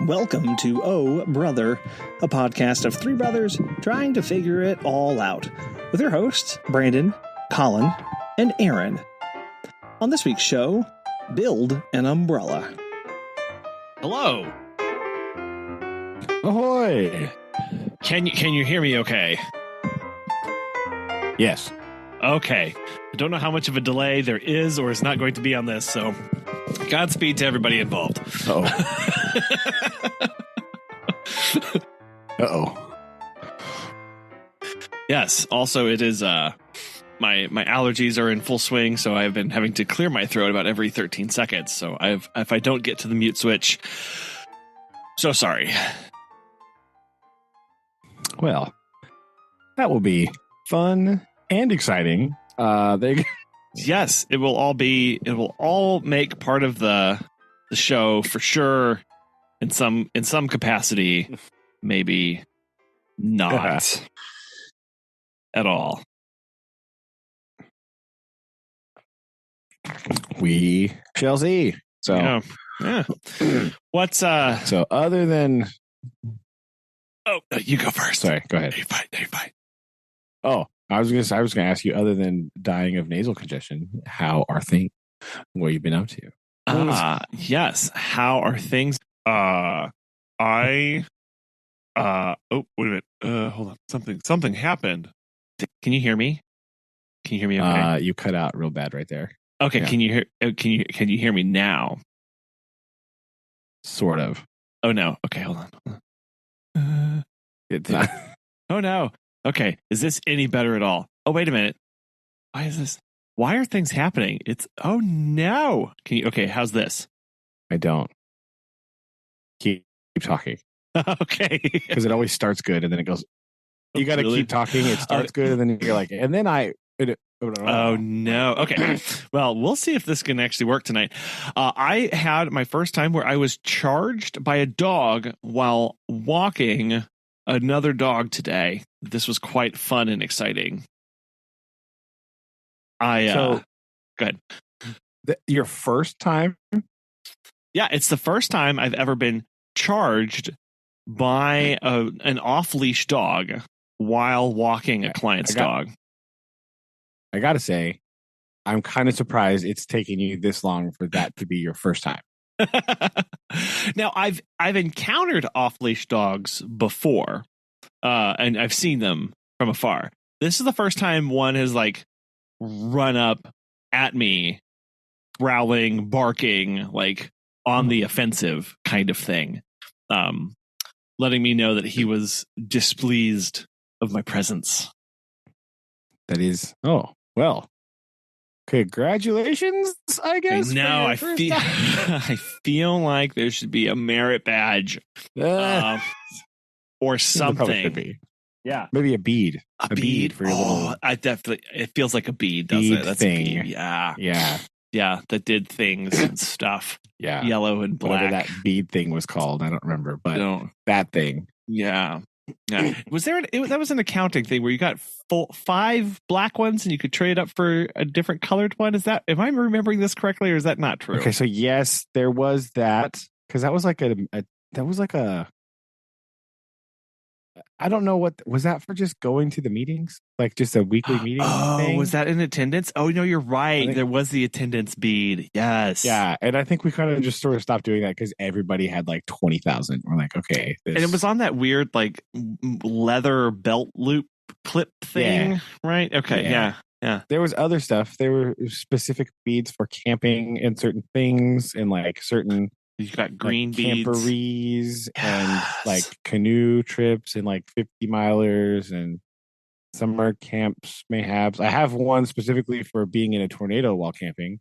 welcome to Oh Brother, a podcast of three brothers trying to figure it all out, with your hosts, Brandon, Collin, and Aaron. On this week's show, build an umbrella. Hello. Ahoy! Can you hear me okay? Yes. Okay. I don't know how much of a delay there is or is not going to be on this, so Godspeed to everybody involved. Uh-oh. Uh-oh. Yes, also it is my allergies are in full swing, so I've been having to clear my throat about every 13 seconds. So if I don't get to the mute switch, so sorry. Well, that will be fun and exciting. Yes, it will all make part of the show for sure in some capacity, maybe not at all. We shall see. So yeah. What's so other than you go first. Sorry, go ahead. You're fine. Oh, I was gonna ask you, other than dying of nasal congestion, how are things? What have you been up to? Yes. How are things? Oh, wait a minute. Hold on. Something happened. Can you hear me? Can you hear me okay? You cut out real bad right there. Okay, Yeah. Can you hear me now? Sort of. Oh no. Okay, hold on. It's not. Oh no. Okay, is this any better at all? Oh, wait a minute. Why are things happening? Oh no. Okay, how's this? I don't. Keep talking. Okay. Because it always starts good and then it goes. You got to Really? keep talking. It starts good and then you're like, and then Oh no. Okay. Well, we'll see if this can actually work tonight. I had my first time where I was charged by a dog while walking another dog today. This was quite fun and exciting. Go ahead. Your first time? Yeah, it's the first time I've ever been charged by an off-leash dog while walking a client's dog. I gotta say, I'm kind of surprised it's taking you this long for that to be your first time. Now, I've encountered off-leash dogs before, and I've seen them from afar. This is the first time one has run up at me, growling, barking, on the offensive kind of thing, letting me know that he was displeased of my presence. That is, well, congratulations, I guess. No, I feel like there should be a merit badge or something. Should be. Yeah, maybe a bead. A bead for your little. It feels like a bead, doesn't it? That's thing. a bead. Yeah. That did things and stuff. Yeah, yellow and black. Whatever that bead thing was called, I don't remember, but that thing. Yeah. Was there? That was an accounting thing where you got 5 black ones and you could trade up for a different colored one. Am I remembering this correctly, or is that not true? Okay, so yes, there was that, because that was like a. I don't know what was that for. Just going to the meetings, like just a weekly meeting. Oh, was that in attendance? Oh no, you're right. There was the attendance bead. Yes. Yeah, and I think we kind of just sort of stopped doing that because everybody had 20,000. We're like, okay, and it was on that weird leather belt loop clip thing, right? Okay, yeah. There was other stuff. There were specific beads for camping and certain things, and certain. You got green beads, camporees, and canoe trips, and 50-milers and summer camps. Mayhaps I have one specifically for being in a tornado while camping.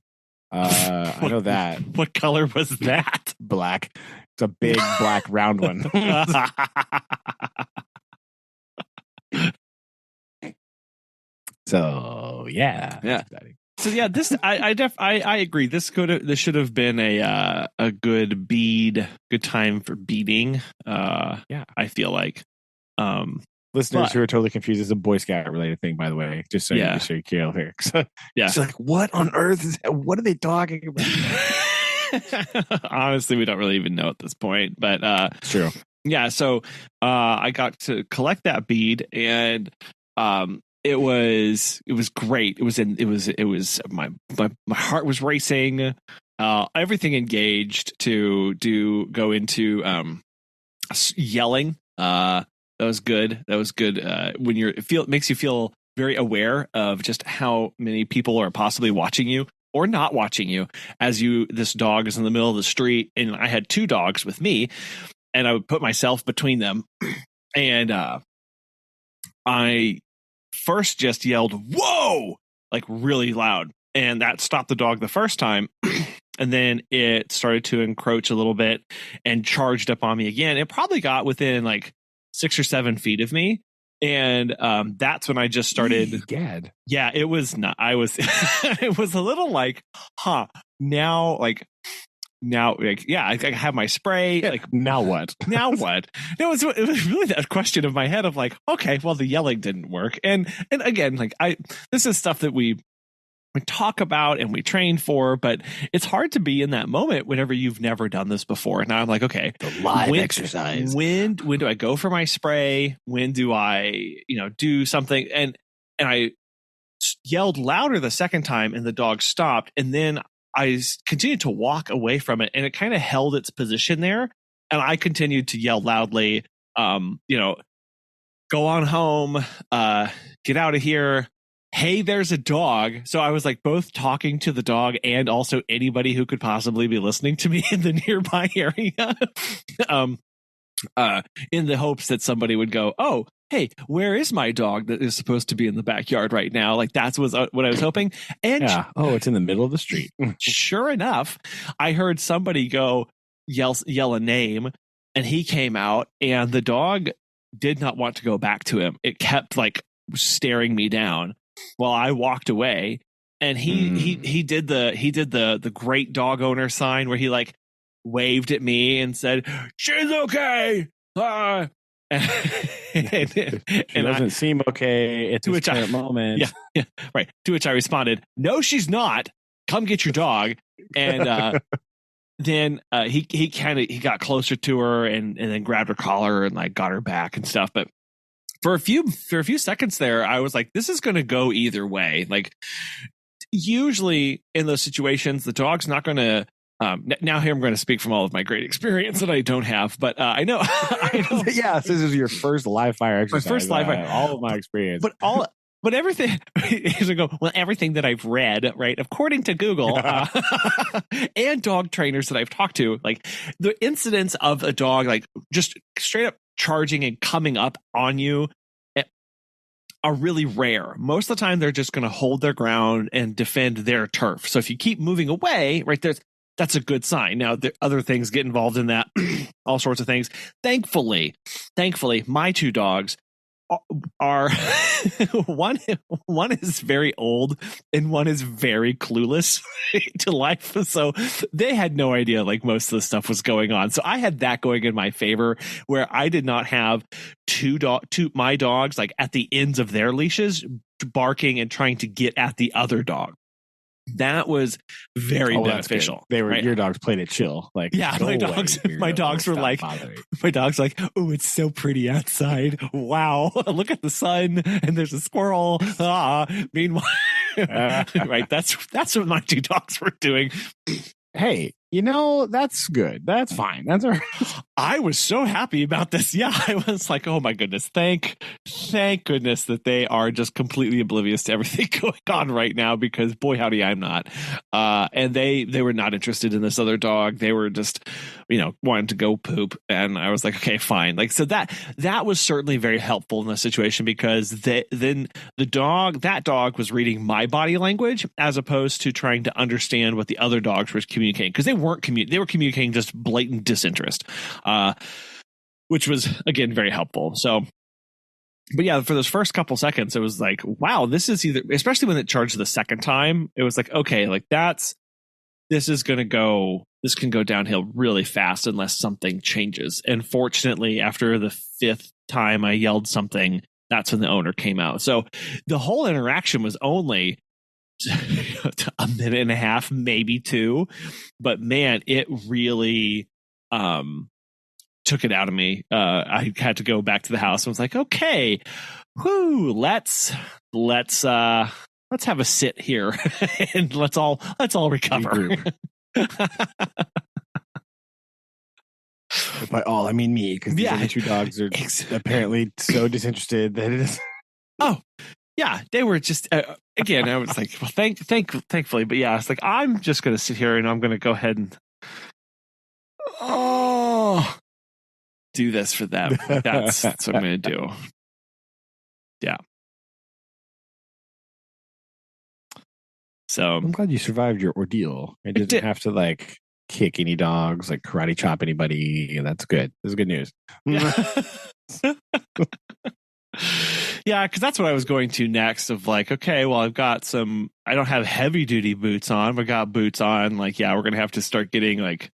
I know that. What color was that? Black. It's a big black round one. So yeah. Exciting. So yeah, this I agree. This should have been a good time for beading. I feel like. Listeners who are totally confused, is a Boy Scout related thing, by the way. Just so you can hear. So, yeah. It's what on earth is that? What are they talking about? Honestly, we don't really even know at this point, but True. yeah. So I got to collect that bead, and it was great. My heart was racing. Everything engaged to go into yelling. That was good. When it makes you feel very aware of just how many people are possibly watching you or not watching you as this dog is in the middle of the street, and I had 2 dogs with me, and I would put myself between them, and I first just yelled "whoa" like really loud, and that stopped the dog the first time. And then it started to encroach a little bit and charged up on me again. It probably got within like 6 or 7 feet of me. And that's when I just started. Gad. Yeah, it was not. I was. It was a little like, now, yeah, I have my spray. Like, now what? Now what? It was really that question of my head of like, okay, well, the yelling didn't work. And again, like this is stuff that we talk about and we train for, but it's hard to be in that moment whenever you've never done this before. And now I'm like, okay, the live exercise. When do I go for my spray? When do I, do something? And I yelled louder the second time, and the dog stopped. And then I continued to walk away from it, and it kind of held its position there. And I continued to yell loudly, go on home, get out of here. Hey, there's a dog. So I was like both talking to the dog and also anybody who could possibly be listening to me in the nearby area, in the hopes that somebody would go, oh, hey, where is my dog that is supposed to be in the backyard right now? Like that's what I was hoping. And yeah. Oh, it's in the middle of the street. Sure enough, I heard somebody go yell a name, and he came out, and the dog did not want to go back to him. It kept like staring me down while I walked away, and he did the great dog owner sign where he like waved at me and said, "She's okay." She doesn't seem okay at this current moment. Yeah, right. To which I responded, "No, she's not. Come get your dog." And then he got closer to her and then grabbed her collar and like got her back and stuff. But for a few seconds there, I was like, this is going to go either way. Like usually in those situations, the dog's not going to. Now here I'm going to speak from all of my great experience that I don't have, but I know. Yeah, this is your first live fire exercise. My first live fire. All of my experience, but everything. Everything that I've read, right, according to Google, and dog trainers that I've talked to, like the incidents of a dog like just straight up charging and coming up on you are really rare. Most of the time, they're just going to hold their ground and defend their turf. So if you keep moving away, right, that's a good sign. Now, other things get involved in that, all sorts of things. Thankfully, my 2 dogs are one is very old and one is very clueless to life. So they had no idea like most of the stuff was going on. So I had that going in my favor, where I did not have my dogs like at the ends of their leashes barking and trying to get at the other dog. That was very beneficial. They were, right? Your dogs played it chill. Like, yeah, my dogs were like, my dog's like, oh, it's so pretty outside. Wow. Look at the sun and there's a squirrel. Meanwhile, right. That's what my 2 dogs were doing. Hey, that's good. That's fine. That's all right. I was so happy about this. Yeah, I was like, oh my goodness. Thank goodness that they are just completely oblivious to everything going on right now, because boy, howdy, I'm not. And they were not interested in this other dog. They were just, wanting to go poop. And I was like, okay, fine. Like, so that was certainly very helpful in this situation, because then that dog was reading my body language as opposed to trying to understand what the other dogs were communicating, because they were communicating just blatant disinterest, which was again very helpful. So, but yeah, for those first couple seconds, it was like, wow, this is especially when it charged the second time, it was like, okay, like this can go downhill really fast unless something changes. And fortunately, after the 5th time I yelled something, that's when the owner came out. So the whole interaction was only a minute and a half, maybe 2. But man, it really took it out of me. I had to go back to the house and was like, okay, let's have a sit here and let's all recover. By all, I mean me, because these other 2 dogs are apparently so disinterested that it is. Oh, yeah, they were just again. I was like, well, thankfully, but yeah, it's like I'm just going to sit here and I'm going to go ahead and do this for them. That's what I'm going to do. Yeah. So I'm glad you survived your ordeal. It didn't have to like kick any dogs, like karate chop anybody. That's good. This is good news. Yeah, because that's what I was going to next. Of like, okay, well, I don't have heavy duty boots on, but I got boots on. Like, yeah, we're gonna have to start getting like,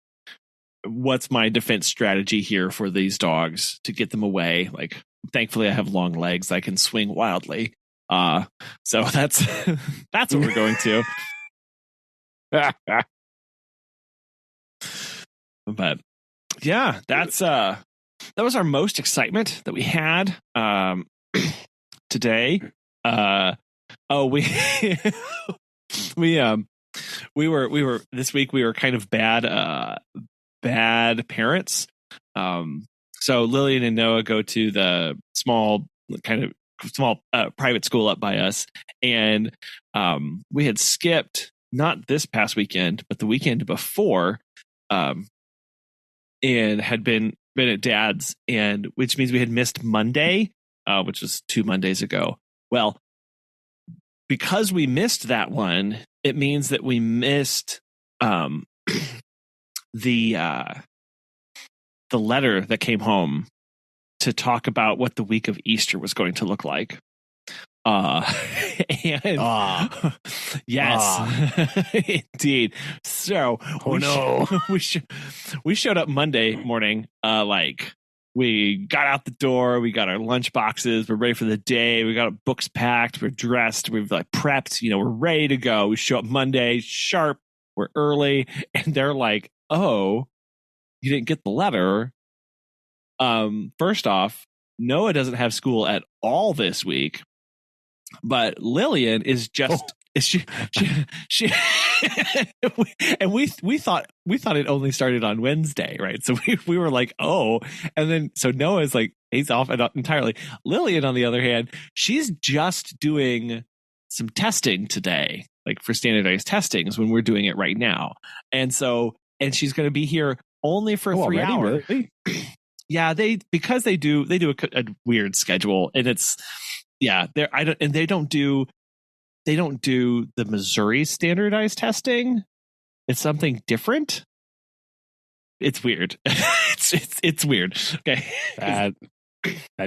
what's my defense strategy here for these dogs to get them away? Like, thankfully, I have long legs. I can swing wildly. So that's what we're going to. But yeah, that was our most excitement that we had today. We we were this week we were kind of bad parents. So Lillian and Noah go to the small private school up by us, and we had skipped not this past weekend but the weekend before, and had been at Dad's, and which means we had missed Monday, which was 2 Mondays ago. Well, because we missed that one, it means that we missed the letter that came home to talk about what the week of Easter was going to look like. Yes, indeed. So we showed up Monday morning. Like, we got out the door, we got our lunch boxes, we're ready for the day, we got our books packed, we're dressed, we've like prepped, we're ready to go. We show up Monday sharp, we're early, and they're like, "Oh, you didn't get the letter." First off, Noah doesn't have school at all this week. But Lillian is just she and we thought it only started on Wednesday, right? So we were like, oh, and then so Noah's like, he's off entirely. Lillian, on the other hand, she's just doing some testing today, like for standardized testings when we're doing it right now, and she's going to be here only for 3 hours. Really? Yeah, because they do a weird schedule, and it's. Yeah, they don't do the Missouri standardized testing. It's something different. It's weird. it's weird. Okay, that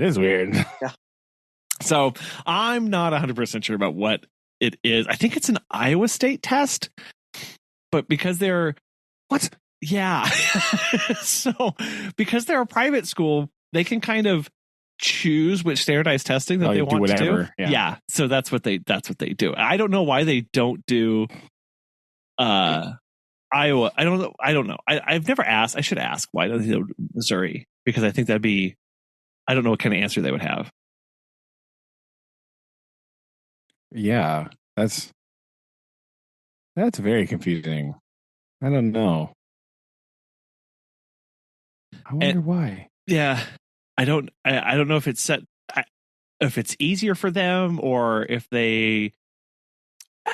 is weird. Yeah. So I'm not 100% sure about what it is. I think it's an Iowa State test, but because they're yeah. So because they're a private school, they can kind of choose which standardized testing that they want to do. Yeah. So that's what they do. I don't know why they don't do Iowa. I don't know. I've never asked. I should ask why don't they do Missouri, because I think that'd be, I don't know what kind of answer they would have. Yeah, that's very confusing. I don't know. I wonder why. Yeah. I don't know if it's set, if it's easier for them, or if they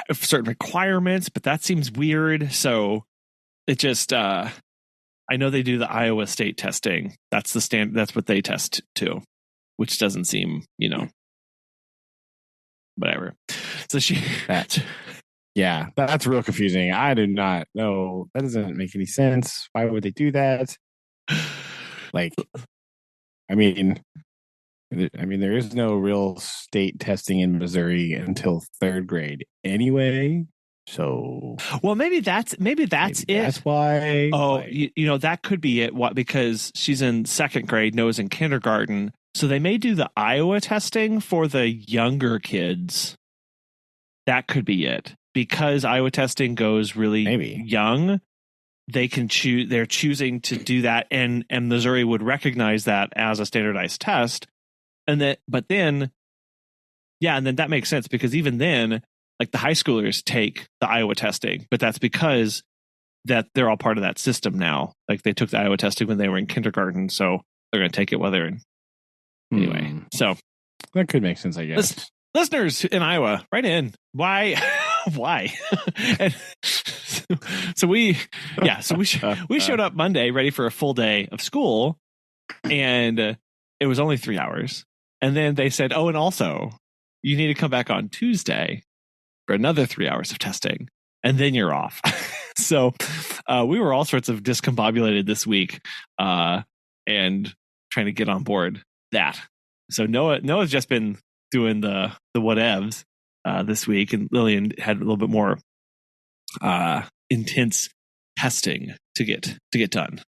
have certain requirements, but that seems weird. So it just, I know they do the Iowa State testing. That's the standard. That's what they test to, which doesn't seem, whatever. So yeah, that's real confusing. I do not know. That doesn't make any sense. Why would they do that? Like, I mean, there is no real state testing in Missouri until 3rd grade anyway. So, well, maybe that's it. That's why. Oh, that could be it. What? Because she's in 2nd grade, Noah's in kindergarten, so they may do the Iowa testing for the younger kids. That could be it. because Iowa testing goes really Maybe. young, they can choose. They're choosing to do that, and Missouri would recognize that as a standardized test, and that. But then, yeah, and then that makes sense because even then, like the high schoolers take the Iowa testing, but that's because that they're all part of that system now. Like they took the Iowa testing when they were in kindergarten, so they're going to take it while they're in. Anyway, so that could make sense, I guess. Listeners in Iowa, write in. Why? Why? And so we showed up Monday ready for a full day of school, and it was only 3 hours. And then they said, "Oh, and also, you need to come back on Tuesday for another 3 hours of testing, and then you're off." So we were all sorts of discombobulated this week, and trying to get on board that. So Noah's just been doing the whatevs this week, and Lillian had a little bit more intense testing to get done.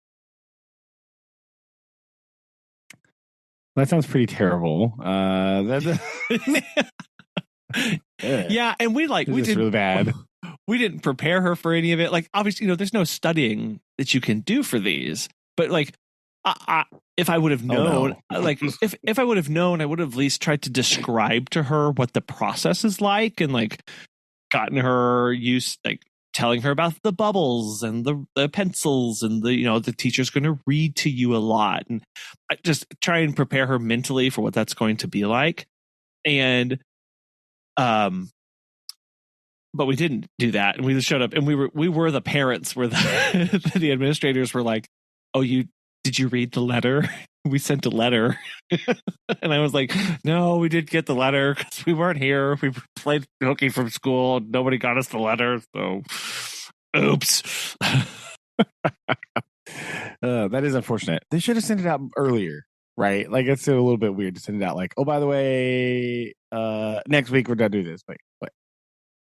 That sounds pretty terrible. Yeah, and we did really bad. We didn't prepare her for any of it. Like, obviously, there's no studying that you can do for these. But like, if I would have known, if I would have known, I would have at least tried to describe to her what the process is like, and like gotten her used, like telling her about the bubbles and the pencils, and the teacher's going to read to you a lot, and I just try and prepare her mentally for what that's going to be like. And but we didn't do that, and we just showed up, and we were the parents, where the administrators were like, "Oh, did you read the letter? We sent a letter." And I was like, "No, we did get the letter because we weren't here. We played hooky from school. Nobody got us the letter, so oops." That is unfortunate. They should have sent it out earlier, right? Like, it's a little bit weird to send it out like, "Oh, by the way, next week we're gonna do this." Like, what?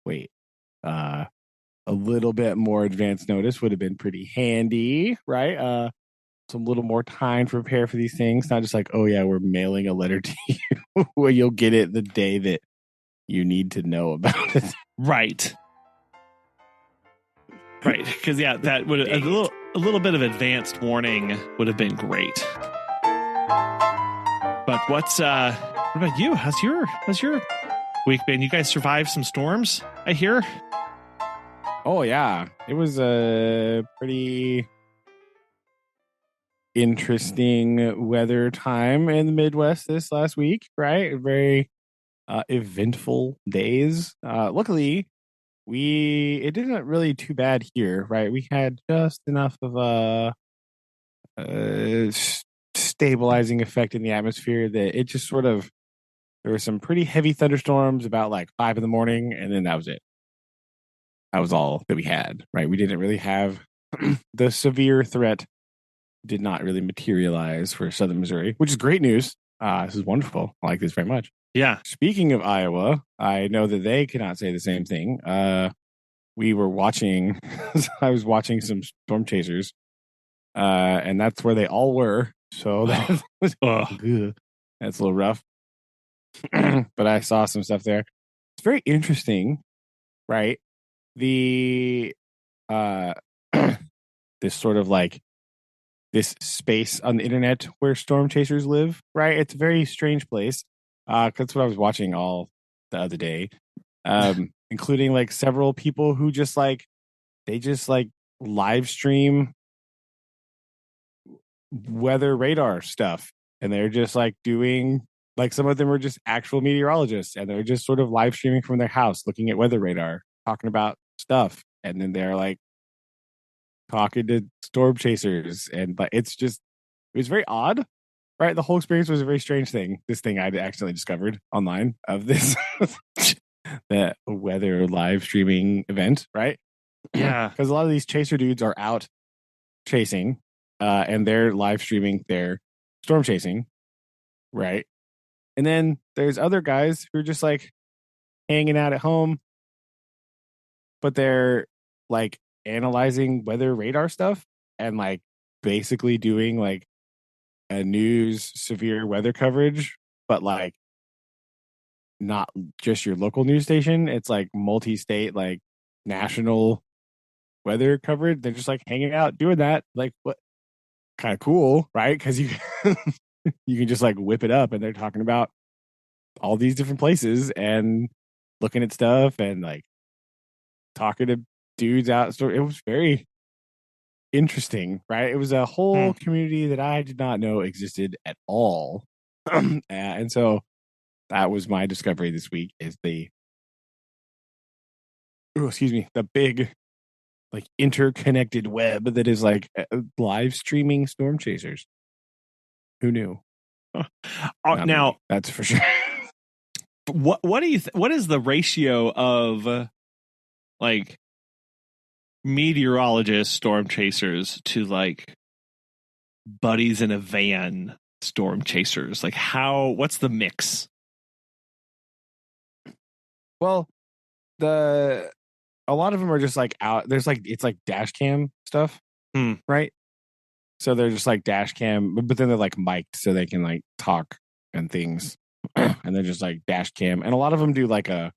Wait, a little bit more advance notice would have been pretty handy, right? Some little more time to prepare for these things, not just like, "Oh yeah, we're mailing a letter to you," where you'll get it the day that you need to know about it. Right. Because that would a little bit of advanced warning would have been great. But what about you? How's your week been? You guys survived some storms, I hear. Oh yeah, it was a pretty interesting weather time in the Midwest this last week, right? Very eventful days. Luckily, it didn't really too bad here, right? We had just enough of a stabilizing effect in the atmosphere that it just sort of, there were some pretty heavy thunderstorms about like 5 a.m, and then that was it. That was all that we had, right? We didn't really have the severe threat did not really materialize for southern Missouri, which is great news. This is wonderful. I like this very much. Yeah. Speaking of Iowa, I know that they cannot say the same thing. We were watching, I was watching some storm chasers, and that's where they all were. So that was, that's a little rough. But I saw some stuff there. It's very interesting, right? The this sort of like this space on the internet where storm chasers live, right? It's a very strange place. That's what I was watching all the other day, including like several people who just like live stream weather radar stuff, and they're just like doing, like, some of them are just actual meteorologists, and they're just sort of live streaming from their house, looking at weather radar, talking about stuff, and then they're like talking to storm chasers, and like it was very odd, right? The whole experience was a very strange thing. This thing I'd accidentally discovered online of this the weather live streaming event, right? Yeah, because a lot of these chaser dudes are out chasing, and they're live streaming their storm chasing, right? And then there's other guys who are just like hanging out at home, but they're like analyzing weather radar stuff and like basically doing like a news severe weather coverage, but like not just your local news station. It's like multi-state, like national weather coverage. They're just like hanging out doing that. Like, what? Kind of cool, right? Because you you can just like whip it up, and they're talking about all these different places and looking at stuff and like talking to dudes out. So it was very interesting, right? It was a whole community that I did not know existed at all. And so that was my discovery this week is the big like interconnected web that is like live streaming storm chasers. Who knew? Now, that's for sure. What do you what is the ratio of like meteorologists, storm chasers to like buddies in a van storm chasers? Like what's the mix? Well, a lot of them are just like out. There's like it's like dash cam stuff, right? So they're just like dash cam, but then they're like mic'd so they can like talk and things, and they're just like dash cam. And a lot of them do like I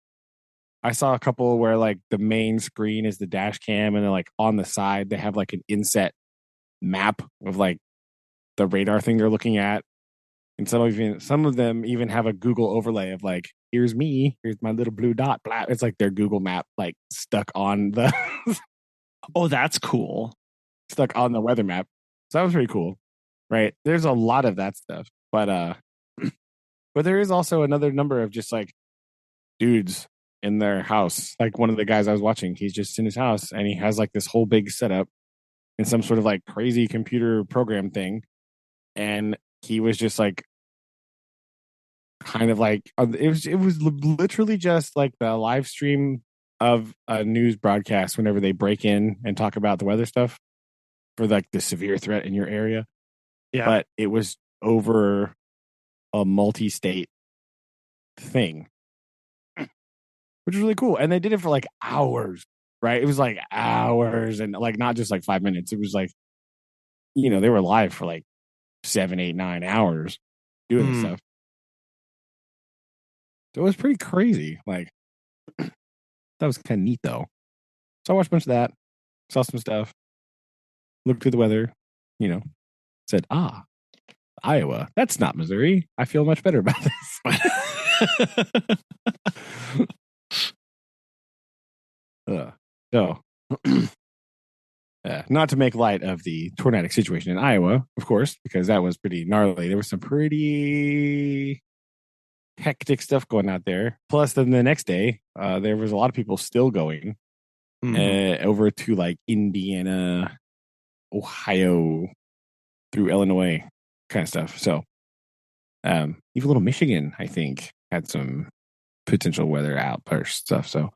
saw a couple where like the main screen is the dash cam, and then like on the side they have like an inset map of like the radar thing they're looking at. And some of them even have a Google overlay of like, here's me, here's my little blue dot. Blah. It's like their Google map like stuck on the Oh, that's cool. Stuck on the weather map. So that was pretty cool. Right. There's a lot of that stuff. But there is also another number of just like dudes in their house. Like one of the guys I was watching, he's just in his house and he has like this whole big setup in some sort of like crazy computer program thing. And he was just like kind of like it was literally just like the live stream of a news broadcast whenever they break in and talk about the weather stuff for like the severe threat in your area. Yeah. But it was over a multi-state thing, which was really cool. And they did it for like hours, right? It was like hours and like not just like 5 minutes. It was like, they were live for like 7, 8, 9 hours doing this stuff. So it was pretty crazy. Like, that was kind of neat though. So I watched a bunch of that, saw some stuff, looked through the weather, said, Iowa, that's not Missouri. I feel much better about this. So, not to make light of the tornadic situation in Iowa, of course, because that was pretty gnarly. There was some pretty hectic stuff going out there. Plus, then the next day, there was a lot of people still going over to like Indiana, Ohio, through Illinois, kind of stuff. So, even a little Michigan, I think, had some potential weather outburst stuff. So,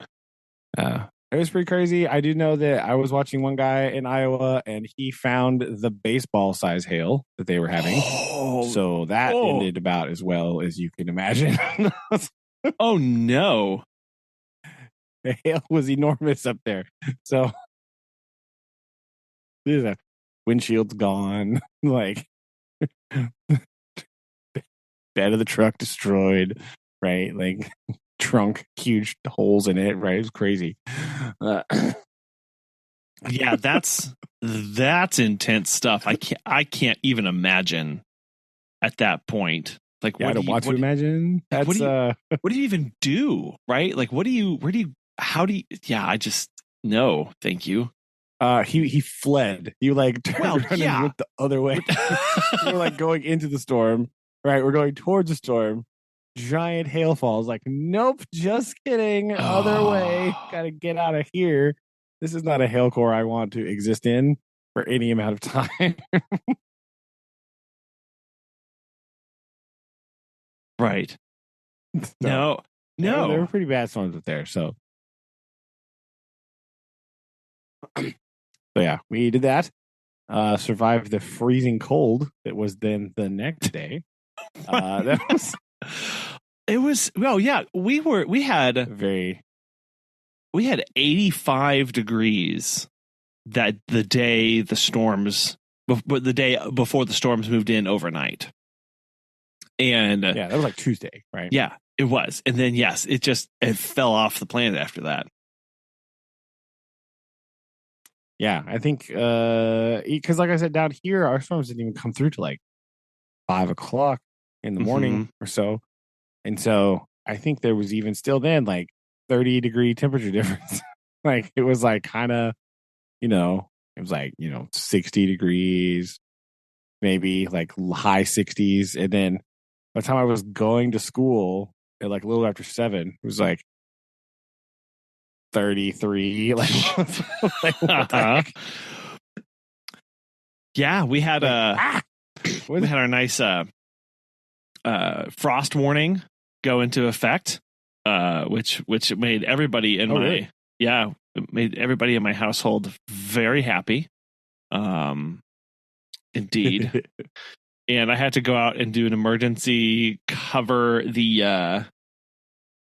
it was pretty crazy. I do know that I was watching one guy in Iowa and he found the baseball size hail that they were having. So that ended about as well as you can imagine. Oh, no. The hail was enormous up there. So there's a windshield's gone, like bed of the truck destroyed, right? Like trunk, huge holes in it, right? It was crazy. Yeah, that's intense stuff. I can't even imagine at that point. Like, I don't want to imagine. That's what do you even do, right? Like, I just no, thank you. He fled. He like turned around and went the other way. We're like going into the storm, right? We're going towards the storm. Giant hail falls. Like, nope, just kidding. Other way. Gotta get out of here. This is not a hail core I want to exist in for any amount of time. Right. So, no. There were pretty bad storms up there. So yeah, we did that. Survived the freezing cold that was then the next day. That was. It was we had 85 degrees that the day before the storms moved in overnight. And that was like Tuesday, right? Yeah. It was. And then, yes, it fell off the planet after that. Yeah, I think because like I said, down here our storms didn't even come through to like 5 o'clock in the morning or so, and so I think there was even still then like 30-degree temperature difference. Like it was like kind of, it was like 60 degrees, maybe like high 60s, and then by the time I was going to school at like a little after 7, it was like 33. Like, like what the heck? Yeah, we had we had our nice frost warning go into effect, which made everybody in it made everybody in my household very happy. Indeed. And I had to go out and do an emergency cover the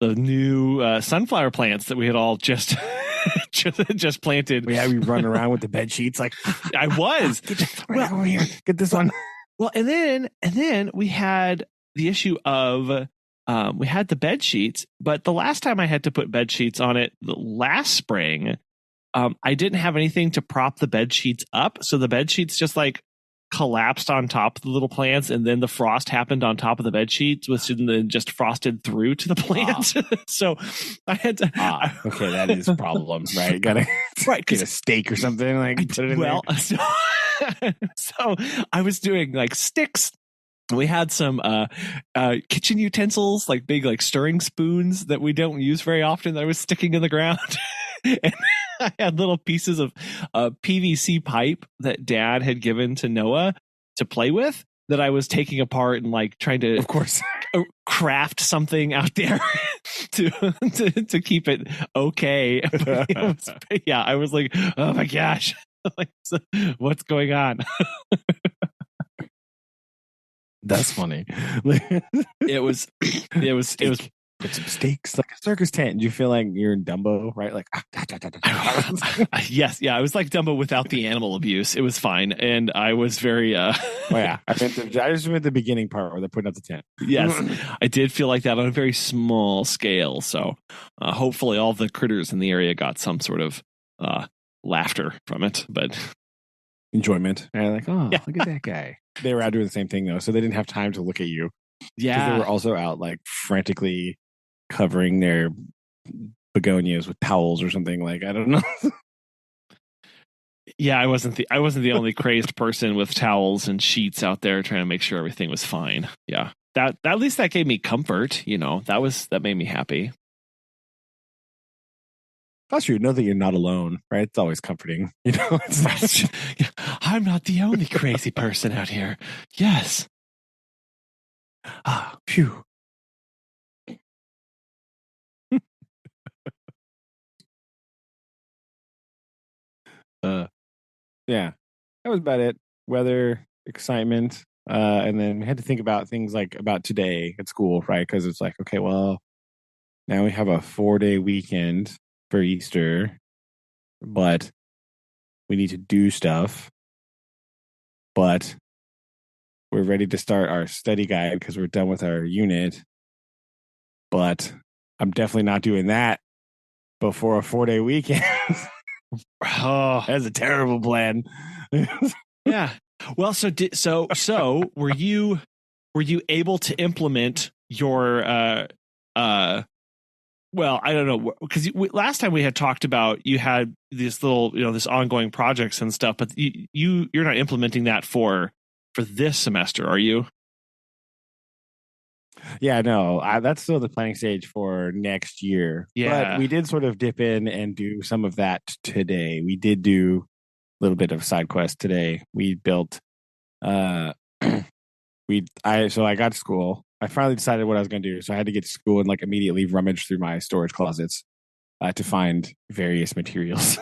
new sunflower plants that we had all just planted. Yeah, we run around with the bed sheets like I was. Over here. Get this one. Well, and then we had the issue of we had the bed sheets, but the last time I had to put bed sheets on it last spring, I didn't have anything to prop the bed sheets up, so the bed sheets just like collapsed on top of the little plants, and then the frost happened on top of the bed sheets, which then just frosted through to the plants. So I had to. Okay, that is a problem, right? Gotta get a stake or something, like put it in there. So I was doing like sticks. We had some kitchen utensils, like big like stirring spoons that we don't use very often, that I was sticking in the ground. And I had little pieces of PVC pipe that Dad had given to Noah to play with that I was taking apart and like trying to, of course, craft something out there to keep it okay. I was like, oh my gosh, like, what's going on? That's funny. It was put some stakes like a circus tent. Do you feel like you're in Dumbo, right? Like yes, yeah. I was like Dumbo without the animal abuse. It was fine, and I was very. Oh yeah, I just meant the beginning part where they're putting up the tent. Yes, I did feel like that on a very small scale. So hopefully, all the critters in the area got some sort of laughter from it, but enjoyment. And like, oh, yeah. Look at that guy. They were out doing the same thing though, so they didn't have time to look at you. Yeah, they were also out like frantically covering their begonias with towels or something. Like, I don't know. Yeah, I wasn't the only crazed person with towels and sheets out there trying to make sure everything was fine. Yeah, that at least that gave me comfort. That made me happy. That's true. Know that you're not alone, right? It's always comforting. I'm not the only crazy person out here. Yes. Ah, phew. Yeah, that was about it. Weather, excitement, and then we had to think about things like about today at school, right? Because it's like, okay, well, now we have a 4-day weekend for Easter, but we need to do stuff. But we're ready to start our study guide because we're done with our unit. But I'm definitely not doing that before a 4-day weekend. Oh, that's a terrible plan. Yeah. Well, so were you able to implement your well, I don't know, because last time we had talked about you had this little, this ongoing projects and stuff, but you're not implementing that for this semester, are you? Yeah, no, that's still the planning stage for next year. Yeah. But we did sort of dip in and do some of that today. We did do a little bit of Sidequest today. We built, so I got to school. I finally decided what I was going to do. So I had to get to school and like immediately rummage through my storage closets to find various materials.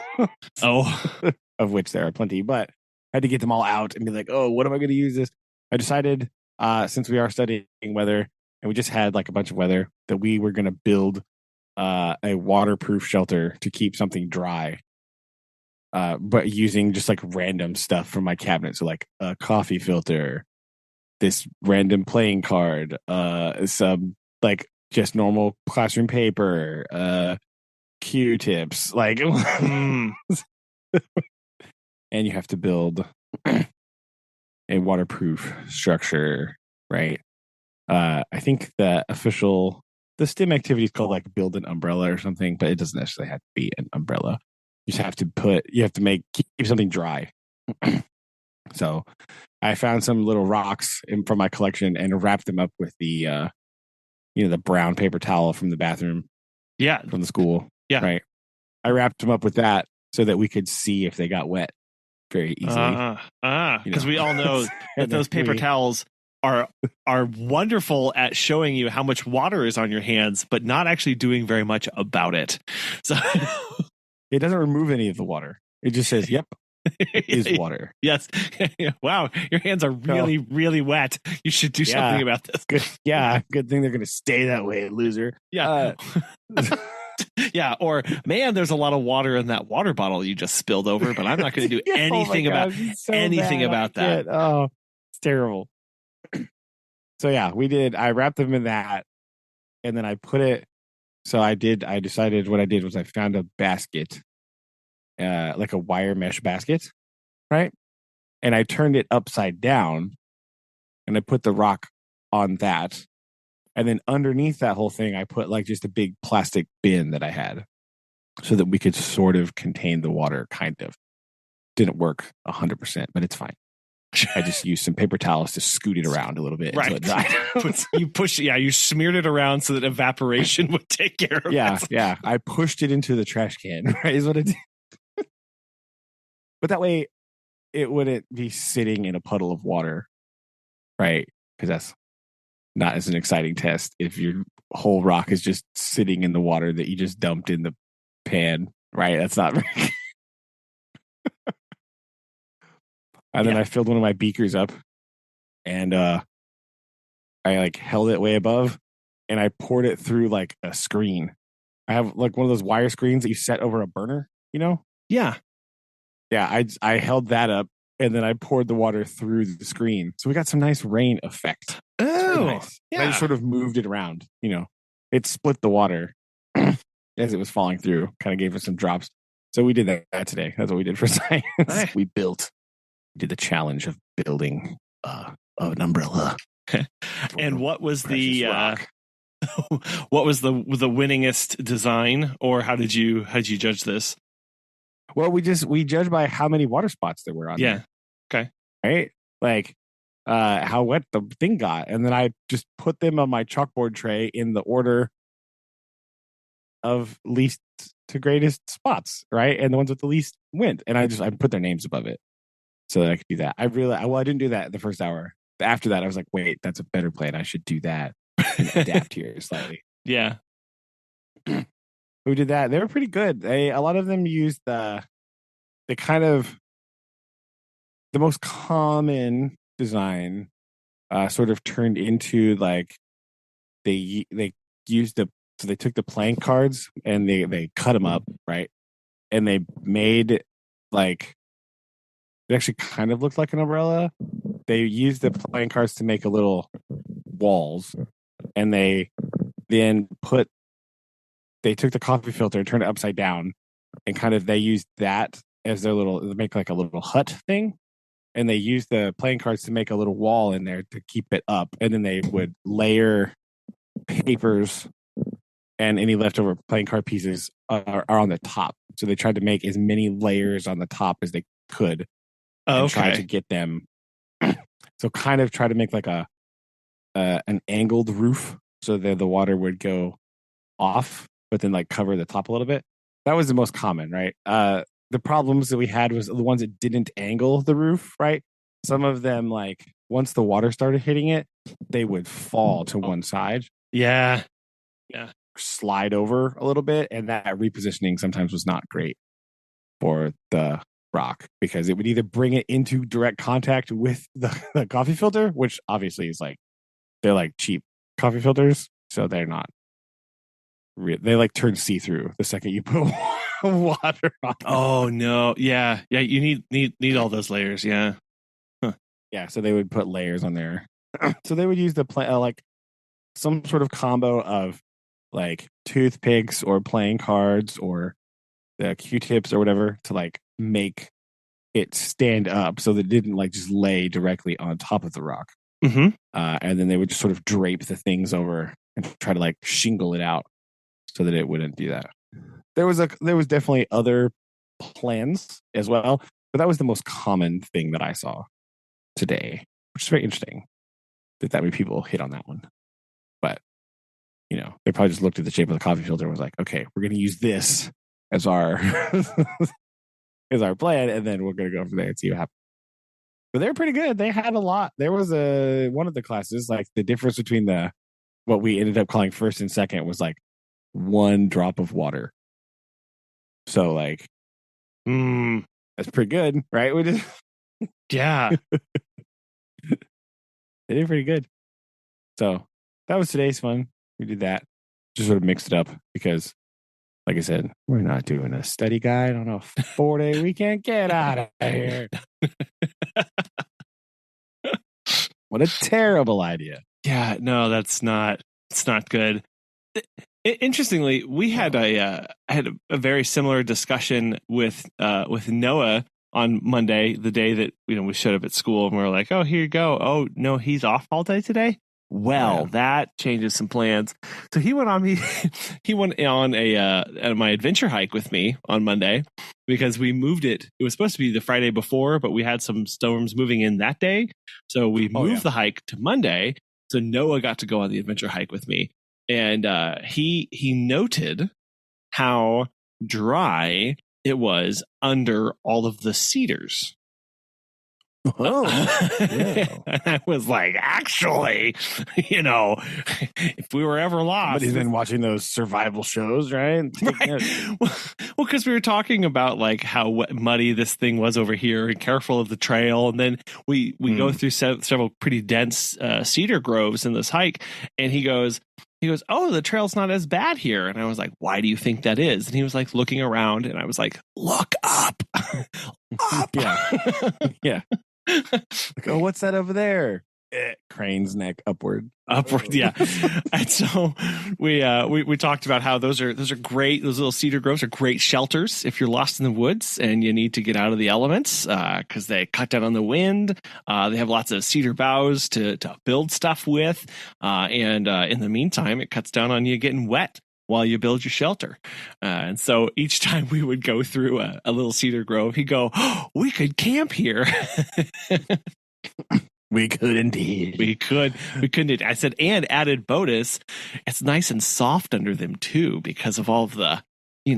Of which there are plenty, but I had to get them all out and be like, oh, what am I going to use this? I decided, since we are studying weather, and we just had like a bunch of weather, that we were going to build a waterproof shelter to keep something dry, but using just like random stuff from my cabinet. So like a coffee filter, this random playing card, some like just normal classroom paper, Q-tips, like, and you have to build a waterproof structure, right? I think the STEM activity is called like build an umbrella or something, but it doesn't necessarily have to be an umbrella. You just have to keep something dry. So I found some little rocks from my collection and wrapped them up with the the brown paper towel from the bathroom. Yeah. From the school. Yeah. Right. I wrapped them up with that so that we could see if they got wet very easily. Because we all know that those paper towels are wonderful at showing you how much water is on your hands, but not actually doing very much about it. So it doesn't remove any of the water. It just says, "Yep, it is water." Yes. Wow, your hands are really, really wet. You should do something about this. Good. Yeah, good thing they're going to stay that way, loser. Yeah. Yeah, or man, there's a lot of water in that water bottle you just spilled over, but I'm not going to do anything about that. Oh, it's terrible. So yeah, we did. I wrapped them in that, and then I put it. So I decided what I did was I found a basket, like a wire mesh basket, right? And I turned it upside down, and I put the rock on that. And then underneath that whole thing, I put like just a big plastic bin that I had so that we could sort of contain the water, kind of. Didn't work 100%, but it's fine. I just used some paper towels to scoot it around a little bit until it dried. You smeared it around so that evaporation would take care of it. Yeah. I pushed it into the trash can, right? Is what I did. But that way it wouldn't be sitting in a puddle of water, right? Because that's not as an exciting test if your whole rock is just sitting in the water that you just dumped in the pan, right? That's not very good. And then I filled one of my beakers up and I like held it way above and I poured it through like a screen. I have like one of those wire screens that you set over a burner, you know? Yeah. Yeah, I held that up and then I poured the water through the screen. So we got some nice rain effect. Oh, nice. Yeah. I just sort of moved it around, you know. It split the water as it was falling through, kind of gave us some drops. So we did that today. That's what we did for science. We did the challenge of building an umbrella. And what was the what was the winningest design, or how did you judge this? Well, we judged by how many water spots there were on there. Okay. Right? Like how wet the thing got. And then I just put them on my chalkboard tray in the order of least to greatest spots, right? And the ones with the least went. And I put their names above it so that I could do that. I didn't do that the first hour. After that, I was like, wait, that's a better plan. I should do that and adapt here slightly. Yeah. We did that. They were pretty good. A lot of them used the kind of the most common design sort of turned into like they used so they took the playing cards and they cut them up, right? And they made like it actually kind of looked like an umbrella. They used the playing cards to make a little walls, and they then they took the coffee filter, turned it upside down, and kind of they used that as their make like a little hut thing. And they used the playing cards to make a little wall in there to keep it up. And then they would layer papers and any leftover playing card pieces are on the top. So they tried to make as many layers on the top as they could. And try to get them. So kind of try to make like an angled roof so that the water would go off, but then like cover the top a little bit. That was the most common, right? The problems that we had was the ones that didn't angle the roof, right? Some of them, like once the water started hitting it, they would fall to one side. Yeah. Slide over a little bit. And that repositioning sometimes was not great for the rock because it would either bring it into direct contact with the coffee filter, which obviously is like, they're like cheap coffee filters. So they're not they like turn see-through the second you put water on them. Oh no. Yeah. You need all those layers. Yeah. Huh. Yeah. So they would put layers on there. So they would use the like some sort of combo of like toothpicks or playing cards or the Q-tips or whatever to like make it stand up so that it didn't like just lay directly on top of the rock. Mm-hmm. And then they would just sort of drape the things over and try to like shingle it out so that it wouldn't do that. There was definitely other plans as well, but that was the most common thing that I saw today, which is very interesting that many people hit on that one. But they probably just looked at the shape of the coffee filter and was like, okay, we're going to use this as our as our plan, and then we're going to go from there and see what happens. But they're pretty good. They had a lot. There was one of the classes, like the difference between what we ended up calling first and second was like one drop of water. So like, that's pretty good, right? We just Yeah. They did pretty good. So that was today's fun. We did that. Just sort of mixed it up because, like I said, we're not doing a study guide on a 4-day weekend. Get out of here. What a terrible idea. Yeah, no, it's not good. Interestingly, we had I had a very similar discussion with Noah on Monday, the day that we showed up at school, and we were like, "Oh, here you go. Oh no, he's off all day today." Well, that changes some plans. So he went on my adventure hike with me on Monday because we moved it. It was supposed to be the Friday before, but we had some storms moving in that day, so we moved the hike to Monday. So Noah got to go on the adventure hike with me. And he noted how dry it was under all of the cedars. Oh, yeah. And I was like, actually, if we were ever lost. But he's been watching those survival shows, right? Right. Well, because we were talking about like how muddy this thing was over here and careful of the trail. And then we go through several pretty dense cedar groves in this hike. And he goes, oh, the trail's not as bad here. And I was like, why do you think that is? And he was like looking around, and I was like, look up. Up. Yeah. Like, oh, what's that over there? Crane's neck upward. Yeah. And so we talked about how those are great. Those little cedar groves are great shelters if you're lost in the woods and you need to get out of the elements because they cut down on the wind. They have lots of cedar boughs to build stuff with, and in the meantime, it cuts down on you getting wet while you build your shelter. And so each time we would go through a little cedar grove, he'd go, oh, we could camp here. We could indeed. We could. I said, and added bonus, it's nice and soft under them too because of all of the,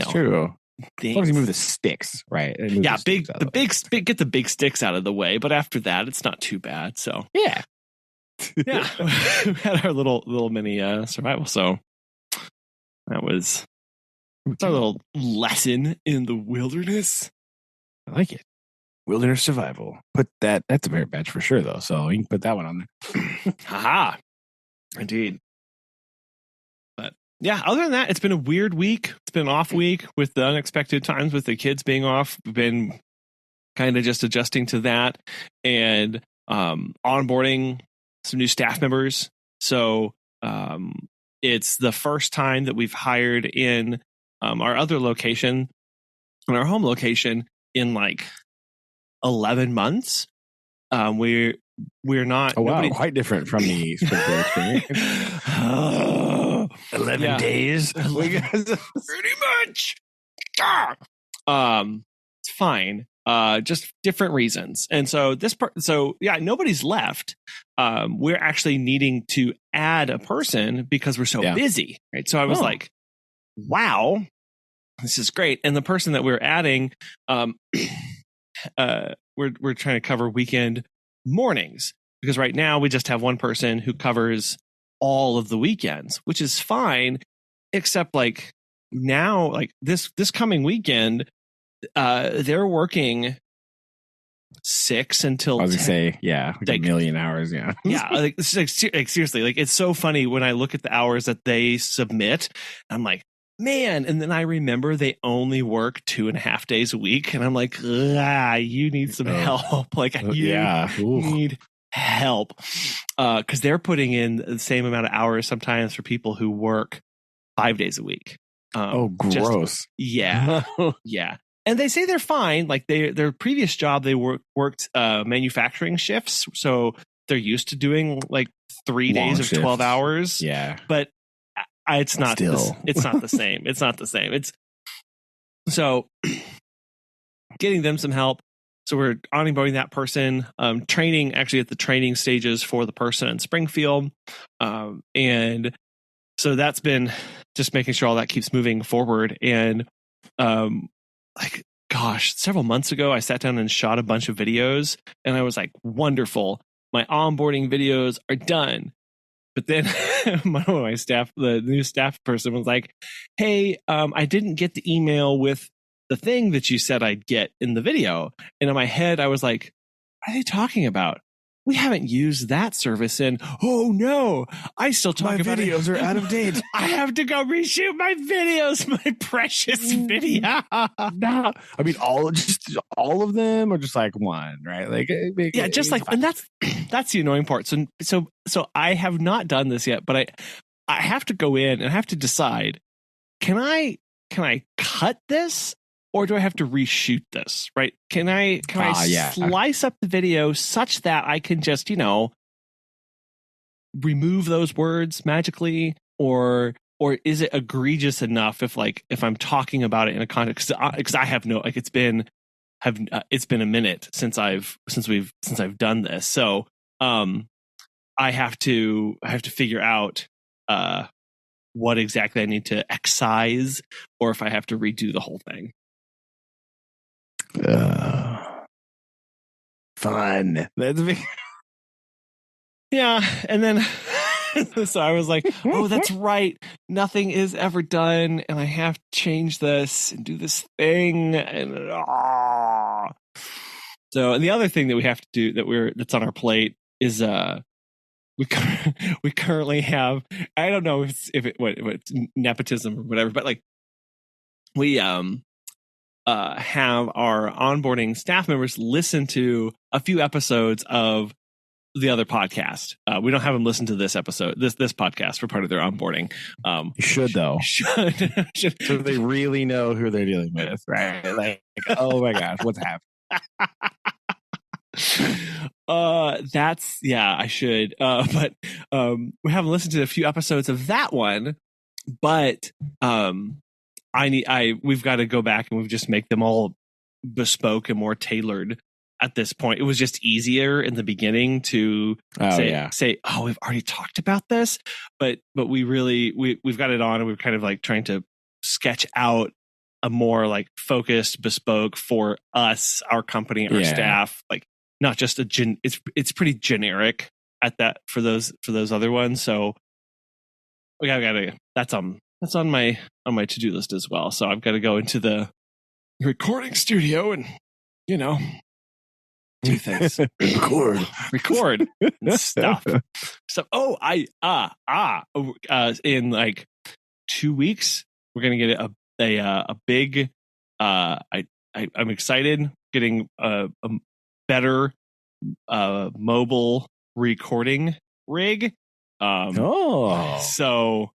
true. Things. As long as you move the sticks, right? Yeah, get the big sticks out of the way. But after that, it's not too bad. So yeah. We had our little mini survival. So that was our little lesson in the wilderness. I like it. Wilderness survival. That's a merit badge for sure, though. So you can put that one on there. Haha. Indeed. But yeah, other than that, it's been a weird week. It's been an off week with the unexpected times with the kids being off. We've been kind of just adjusting to that and onboarding some new staff members. So it's the first time that we've hired in our other location, in our home location, in like 11 months. We're not. Oh wow, quite different from the Springfield experience. 11 days. Pretty much. It's fine. Just different reasons. And so nobody's left. We're actually needing to add a person because we're so busy, right? So I was like, wow, this is great. And the person that we're adding, we're trying to cover weekend mornings because right now we just have one person who covers all of the weekends, which is fine, except like now, like this coming weekend, they're working 6 until 10. I was gonna say, like a million hours. Yeah. Like seriously, like it's so funny when I look at the hours that they submit. I'm like, man, and then I remember they only work 2.5 days a week, and I'm like, you need some help. Like you need help because they're putting in the same amount of hours sometimes for people who work 5 days a week. Gross. Yeah. Yeah. And they say they're fine. Like their previous job, they worked manufacturing shifts. So they're used to doing like 3 days of 12 hours. Yeah. But it's not it's not the same. It's not the same. It's so getting them some help. So we're onboarding that person, training actually at the training stages for the person in Springfield. And so that's been just making sure all that keeps moving forward. And several months ago, I sat down and shot a bunch of videos and I was like, wonderful. My onboarding videos are done. But then my staff, the new staff person was like, hey, I didn't get the email with the thing that you said I'd get in the video. And in my head, I was like, what are they talking about? We haven't used that service in, oh no, I still talk about my videos are out of date. I have to go reshoot my videos, my precious video. No, I mean all of them, or just like one, right? Like yeah, just like, and that's the annoying part. So I have not done this yet, but I have to go in and I have to decide, can I cut this? Or do I have to reshoot this? Right? Can I slice up the video such that I can just, remove those words magically, or is it egregious enough if I'm talking about it in a context? Because I have no, like, it's been a minute since I've done this, so I have to figure out what exactly I need to excise, or if I have to redo the whole thing. Fun. Yeah, and then so I was like, oh, that's right, nothing is ever done and I have to change this and do this thing, and so, and the other thing that we have to do that's on our plate is we currently have, I don't know if it's nepotism or whatever, but like we have our onboarding staff members listen to a few episodes of the other podcast. We don't have them listen to this episode, this podcast for part of their onboarding. You should though. Should. So they really know who they're dealing with, right? Like oh my gosh, what's happening? I should. But we haven't listened to a few episodes of that one, but we've got to go back and we've just make them all bespoke and more tailored at this point. It was just easier in the beginning to say, oh, we've already talked about this, but we've got it on, and we're kind of like trying to sketch out a more like focused, bespoke for us, our company, our staff, like not just it's pretty generic at that for those other ones. So we gotta that's on my to-do list as well. So I've got to go into the recording studio and do things. record and stuff. So in like 2 weeks we're gonna get a big I'm excited getting a better mobile recording rig. So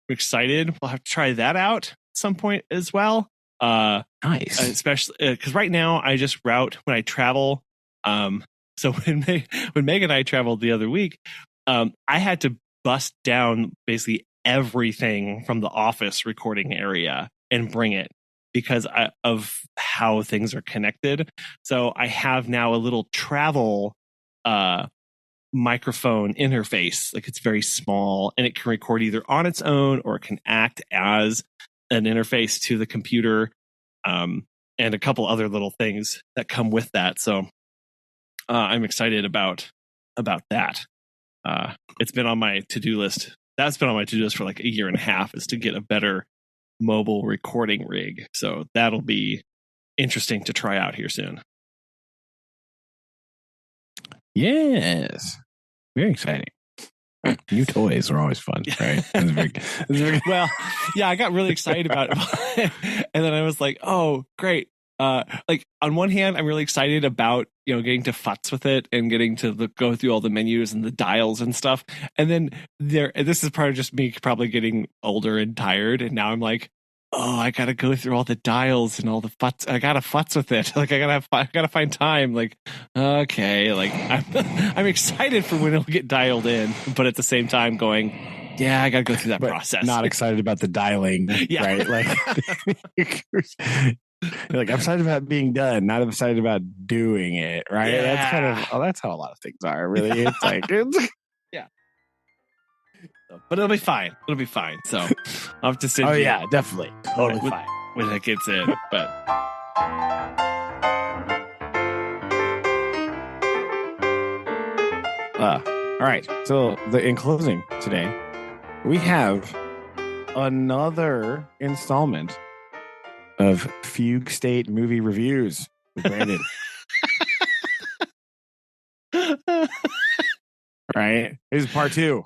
I'm excited. We'll have to try that out at some point as well. Nice. Especially because right now I just route when I travel. So when Meg and I traveled the other week, I had to bust down basically everything from the office recording area and bring it because of how things are connected. So I have now a little travel microphone interface. Like it's very small and it can record either on its own or it can act as an interface to the computer, and a couple other little things that come with that. So I'm excited about that. It's been on my to-do list. That's been on my to-do list for like a year and a half, is to get a better mobile recording rig. So that'll be interesting to try out here soon. Yes. Very exciting. New toys are always fun, right? Well, yeah, I got really excited about it. And then I was like, oh, great. like on one hand, I'm really excited about getting to futz with it and getting to go through all the menus and the dials and stuff. And then this is part of just me probably getting older and tired. And now I'm like, oh, I gotta go through all the dials and all the futz. I gotta futz with it. Like I gotta find time. Like okay, like I'm excited for when it'll get dialed in, but at the same time going, yeah, I gotta go through that process. Not excited about the dialing, Yeah. right? Like. You're like, I'm excited about being done, not excited about doing it, right? Yeah. That's kind of that's how a lot of things are, really. It's like yeah. But it'll be fine. It'll be fine. So I'll have to send you. Yeah, definitely. Totally fine. When it gets in. But all right. So in closing today, we have another installment of Fugue State movie reviews with Brandon. Right? This is part 2.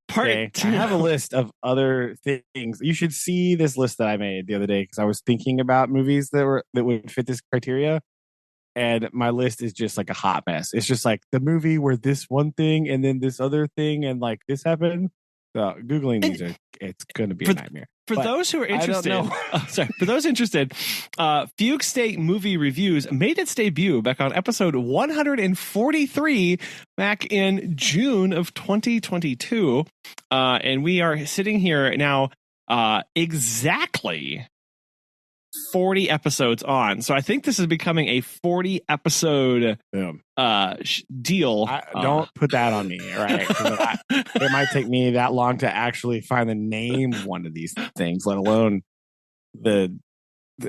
Part 2. I have a list of other things. You should see this list that I made the other day because I was thinking about movies that would fit this criteria. And my list is just like a hot mess. It's just like the movie where this one thing and then this other thing and like this happened. So Googling these it's going to be a nightmare. For those who are interested, for those interested, Fugue State Movie Reviews made its debut back on episode 143 back in June of 2022. And we are sitting here now exactly 40 episodes on. So I think this is becoming a 40 episode deal. Don't put that on me, right? It might take me that long to actually find the name of one of these things, let alone the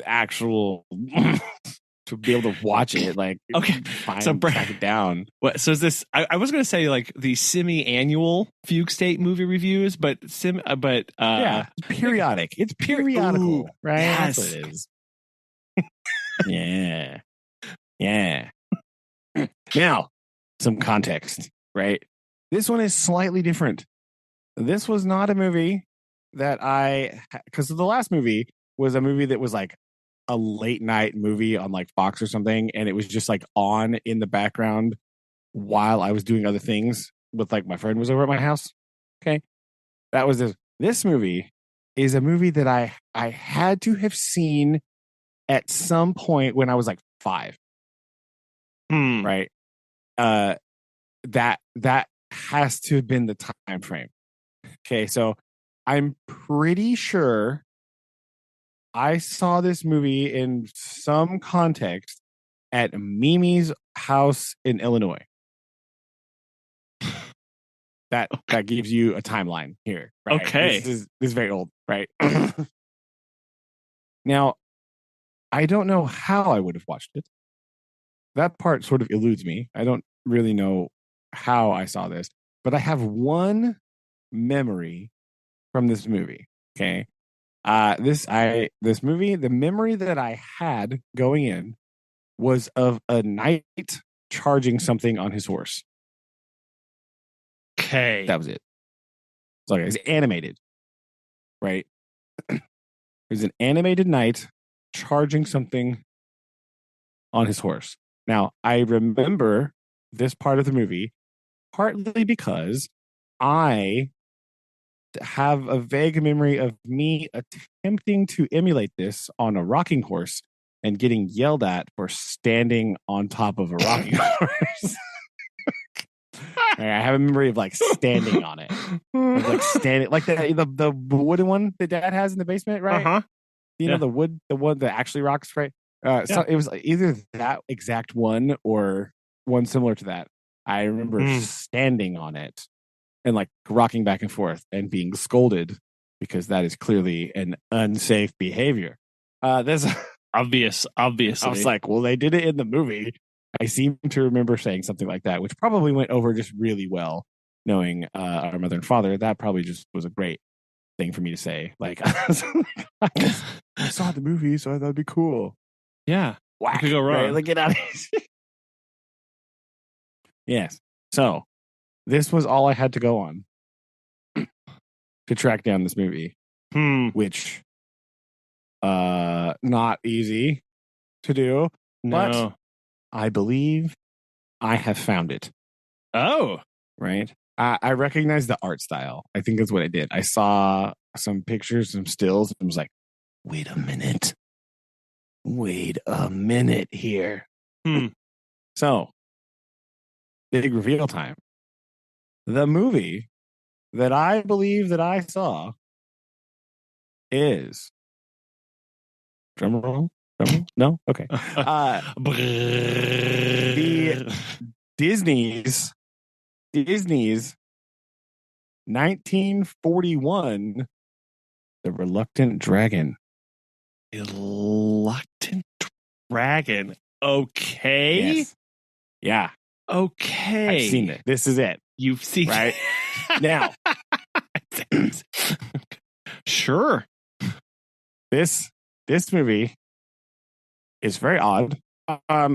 actual to be able to watch it. Like, okay, track it down. What? So is this? I was going to say like the semi-annual Fugue State movie reviews, but yeah, periodic. It's periodical, ooh, right? Yes. That's what it is. Yeah. Now, some context, right? This one is slightly different. This was not a movie that because the last movie was a movie that was like a late night movie on like Fox or something, and it was just like on in the background while I was doing other things with like my friend was over at my house. Okay. That was this. This movie is a movie that I had to have seen at some point when I was like 5. Right. That has to have been the time frame. Okay, so I'm pretty sure I saw this movie in some context at Mimi's house in Illinois. That gives you a timeline here. Right? Okay. This is very old, right? Now, I don't know how I would have watched it. That part sort of eludes me. I don't really know how I saw this, but I have one memory from this movie. Okay. This movie, the memory that I had going in was of a knight charging something on his horse. Okay. That was it. So it's animated, right? There's an animated knight charging something on his horse. Now, I remember this part of the movie partly because I have a vague memory of me attempting to emulate this on a rocking horse and getting yelled at for standing on top of a rocking horse. I have a memory of like standing on it, like standing, like the wooden one that Dad has in the basement, right? Uh-huh. You know, the one that actually rocks, right? So it was either that exact one or one similar to that. I remember standing on it and like rocking back and forth and being scolded because that is clearly an unsafe behavior. There's obviously. I was like, well, they did it in the movie. I seem to remember saying something like that, which probably went over just really well, knowing our mother and father. That probably just was a great thing for me to say. Like, I saw the movie, so I thought it'd be cool. Yeah. Whack. Could go wrong. Right? Like, get out of here. Yes. So this was all I had to go on to track down this movie, which not easy. to do, but No. I believe I have found it. Oh. Right. I recognize the art style. I think that's what I did. I saw some pictures, some stills, and was like, wait a minute. Wait a minute here. So, big reveal time. The movie that I believe that I saw is drum roll. No? Okay. The Disney's 1941 The Reluctant Dragon. Reluctant Dragon. Okay. Yes. Yeah. Okay. I've seen it. This is it. You've seen right now. Sure. This movie is very odd.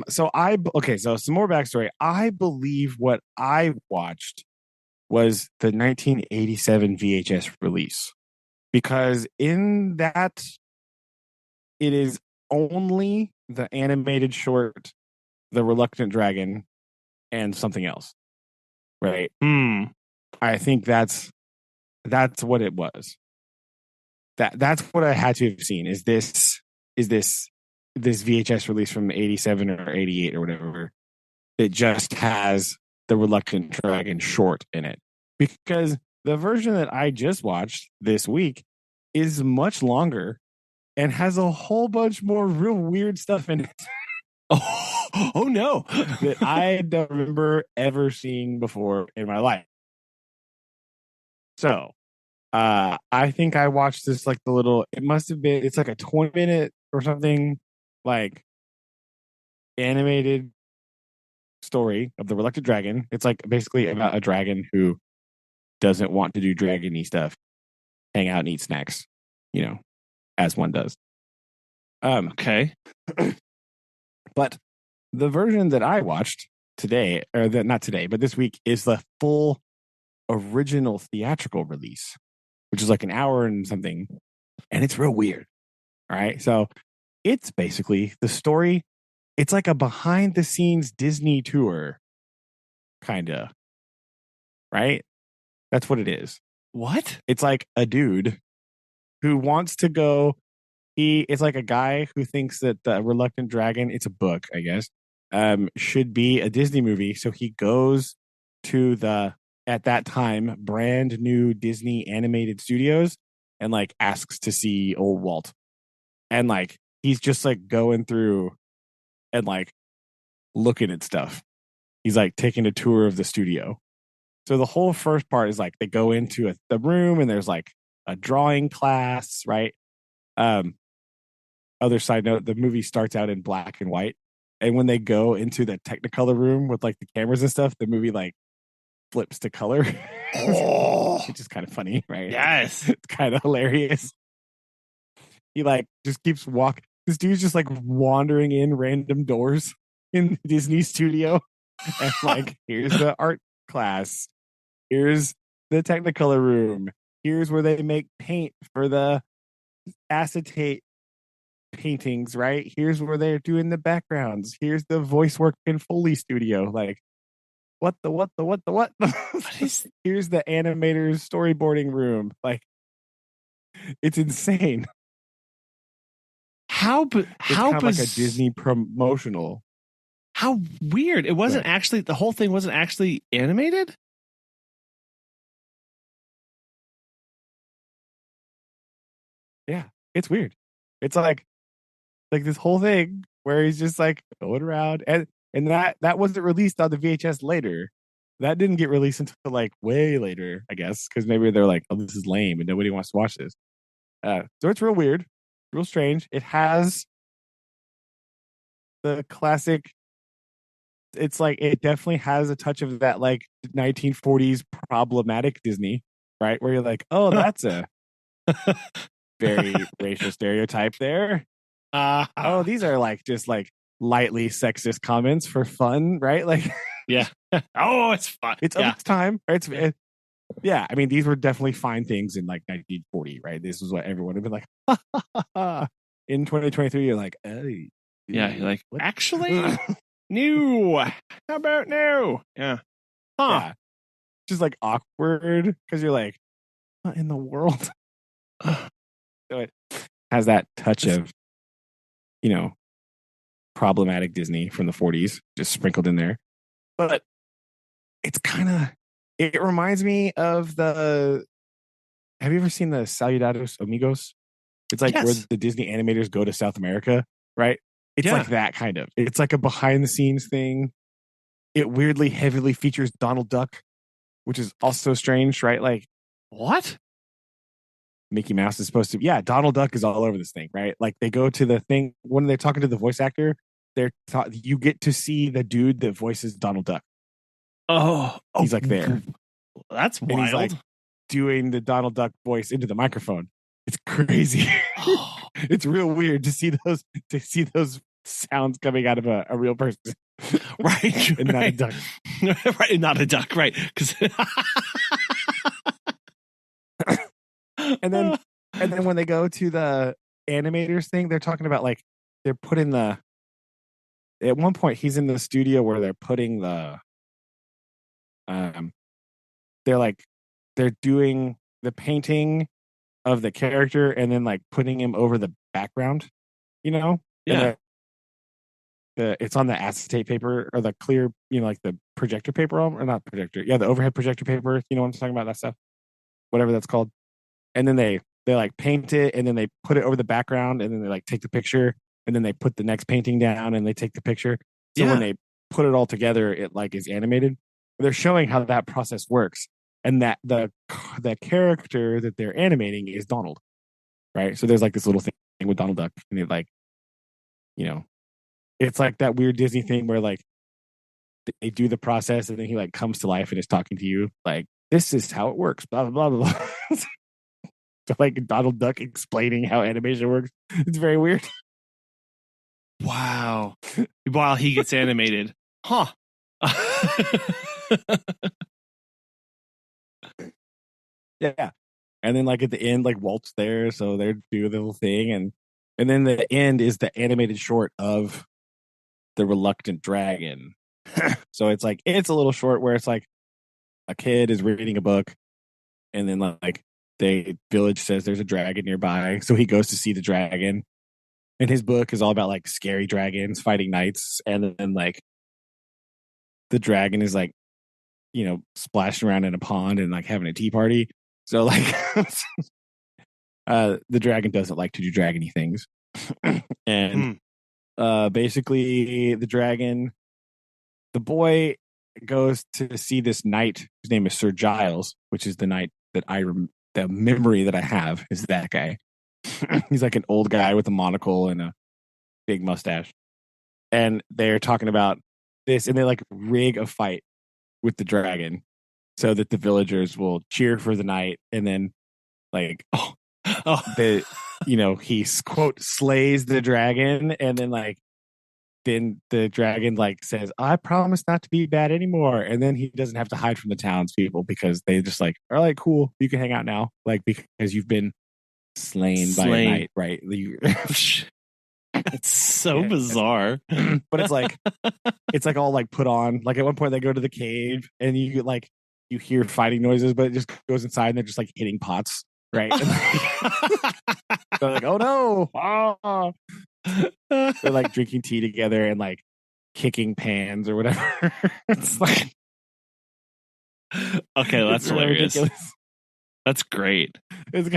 So some more backstory. I believe what I watched was the 1987 VHS release, because in that it is only the animated short The Reluctant Dragon and something else. Right? I think that's what it was. That's what I had to have seen. Is this VHS release from 87 or 88 or whatever? It just has the Reluctant Dragon short in it, because the version that I just watched this week is much longer and has a whole bunch more real weird stuff in it. Oh no. That I don't remember ever seeing before in my life. So, I think I watched this like it's like a 20-minute or something, like animated story of the Reluctant Dragon. It's like basically about a dragon who doesn't want to do dragony stuff, hang out and eat snacks, as one does. Okay. But the version that I watched today, not today, but this week, is the full original theatrical release, which is like an hour and something, and it's real weird. All right. So it's basically the story. It's like a behind the scenes Disney tour, kind of. Right? That's what it is. What? It's like a dude who wants to go. It's like a guy who thinks that the Reluctant Dragon, it's a book, I guess, should be a Disney movie. So he goes to the, at that time, brand new Disney animated studios and like asks to see old Walt. And like, he's just like going through and like looking at stuff. He's like taking a tour of the studio. So the whole first part is like they go into the room and there's like a drawing class, right? Other side note, the movie starts out in black and white. And when they go into the Technicolor room with like the cameras and stuff, the movie like flips to color. Which is kind of funny, right? Yes. It's kind of hilarious. He like just keeps walking. This dude's just like wandering in random doors in the Disney studio. And like, here's the art class. Here's the Technicolor room. Here's where they make paint for the acetate paintings, right? Here's where they're doing the backgrounds. Here's the voice work in Foley studio. Like, what? Here's the animator's storyboarding room. Like, it's insane. How like a Disney promotional. How weird. It wasn't actually, the whole thing wasn't actually animated? Yeah, it's weird. It's like this whole thing where he's just like going around, and that wasn't released on the VHS later. That didn't get released until like way later, I guess, because maybe they're like, oh, this is lame and nobody wants to watch this. So it's real weird, real strange. It has the classic. It's like, it definitely has a touch of that like 1940s problematic Disney, right? Where you're like, oh, that's a very racial stereotype there. Oh, these are like just like lightly sexist comments for fun, right? Like, yeah. Oh, it's fun. It's of its time. Right? Yeah, I mean, these were definitely fine things in like 1940, right? This is what everyone would be like. In 2023, you're like, hey, Yeah, you're like, What? actually, no. How about no? Yeah. Huh. Yeah. Just like awkward because you're like, what in the world? So it has that touch of, problematic Disney from the 40s just sprinkled in there. But it's it reminds me of have you ever seen the Saludados Amigos? It's like where Yes. the Disney animators go to South America, right? It's Yeah. like that kind of. It's like a behind the scenes thing. It weirdly heavily features Donald Duck, which is also strange, right? Like What? Mickey Mouse is supposed to. Yeah, Donald Duck is all over this thing, right? Like they go to the thing when they're talking to the voice actor. You get to see the dude that voices Donald Duck. He's like there. That's wild. And he's like doing the Donald Duck voice into the microphone. It's crazy. It's real weird to see those sounds coming out of a real person. Right. And not a duck. Right. And not a duck. Right. Because and then when they go to the animators thing, they're talking about like they're putting at one point he's in the studio where they're putting they're doing the painting of the character and then like putting him over the background, Yeah. And it's on the acetate paper or the clear, like the projector paper, or not projector. Yeah, the overhead projector paper. You know what I'm talking about? That stuff, whatever that's called. And then they like paint it and then they put it over the background and then they like take the picture and then they put the next painting down and they take the picture. So when they put it all together, it like is animated. They're showing how that process works and that the character that they're animating is Donald, right? So there's like this little thing with Donald Duck and it like, it's like that weird Disney thing where like they do the process and then he like comes to life and is talking to you like, this is how it works, blah, blah, blah, blah. So like Donald Duck explaining how animation works. It's very weird. Wow. While he gets animated. Huh. Yeah. And then like at the end, like Walt's there, so they're doing the little thing, and then the end is the animated short of the reluctant dragon. So it's like it's a little short where it's like a kid is reading a book, and then like the village says there's a dragon nearby, so he goes to see the dragon. And his book is all about like scary dragons fighting knights, and then like the dragon is like, splashing around in a pond and like having a tea party. So like the dragon doesn't like to do dragony things. And basically the boy goes to see this knight whose name is Sir Giles, which is the knight that the memory that I have is that guy. He's like an old guy with a monocle and a big mustache. And they're talking about this and they like rig a fight with the dragon so that the villagers will cheer for the knight. And then like, he quote slays the dragon. And then the dragon like says, I promise not to be bad anymore. And then he doesn't have to hide from the townspeople because they just like are like, cool, you can hang out now. Like, because you've been slain by a knight, right? It's so bizarre. But it's like all like put on. Like at one point they go to the cave and you hear fighting noises, but it just goes inside and they're just like hitting pots, right? They're like, oh no. Oh. They're like drinking tea together and like kicking pans or whatever. It's like, okay, that's hilarious. Ridiculous. That's great. It's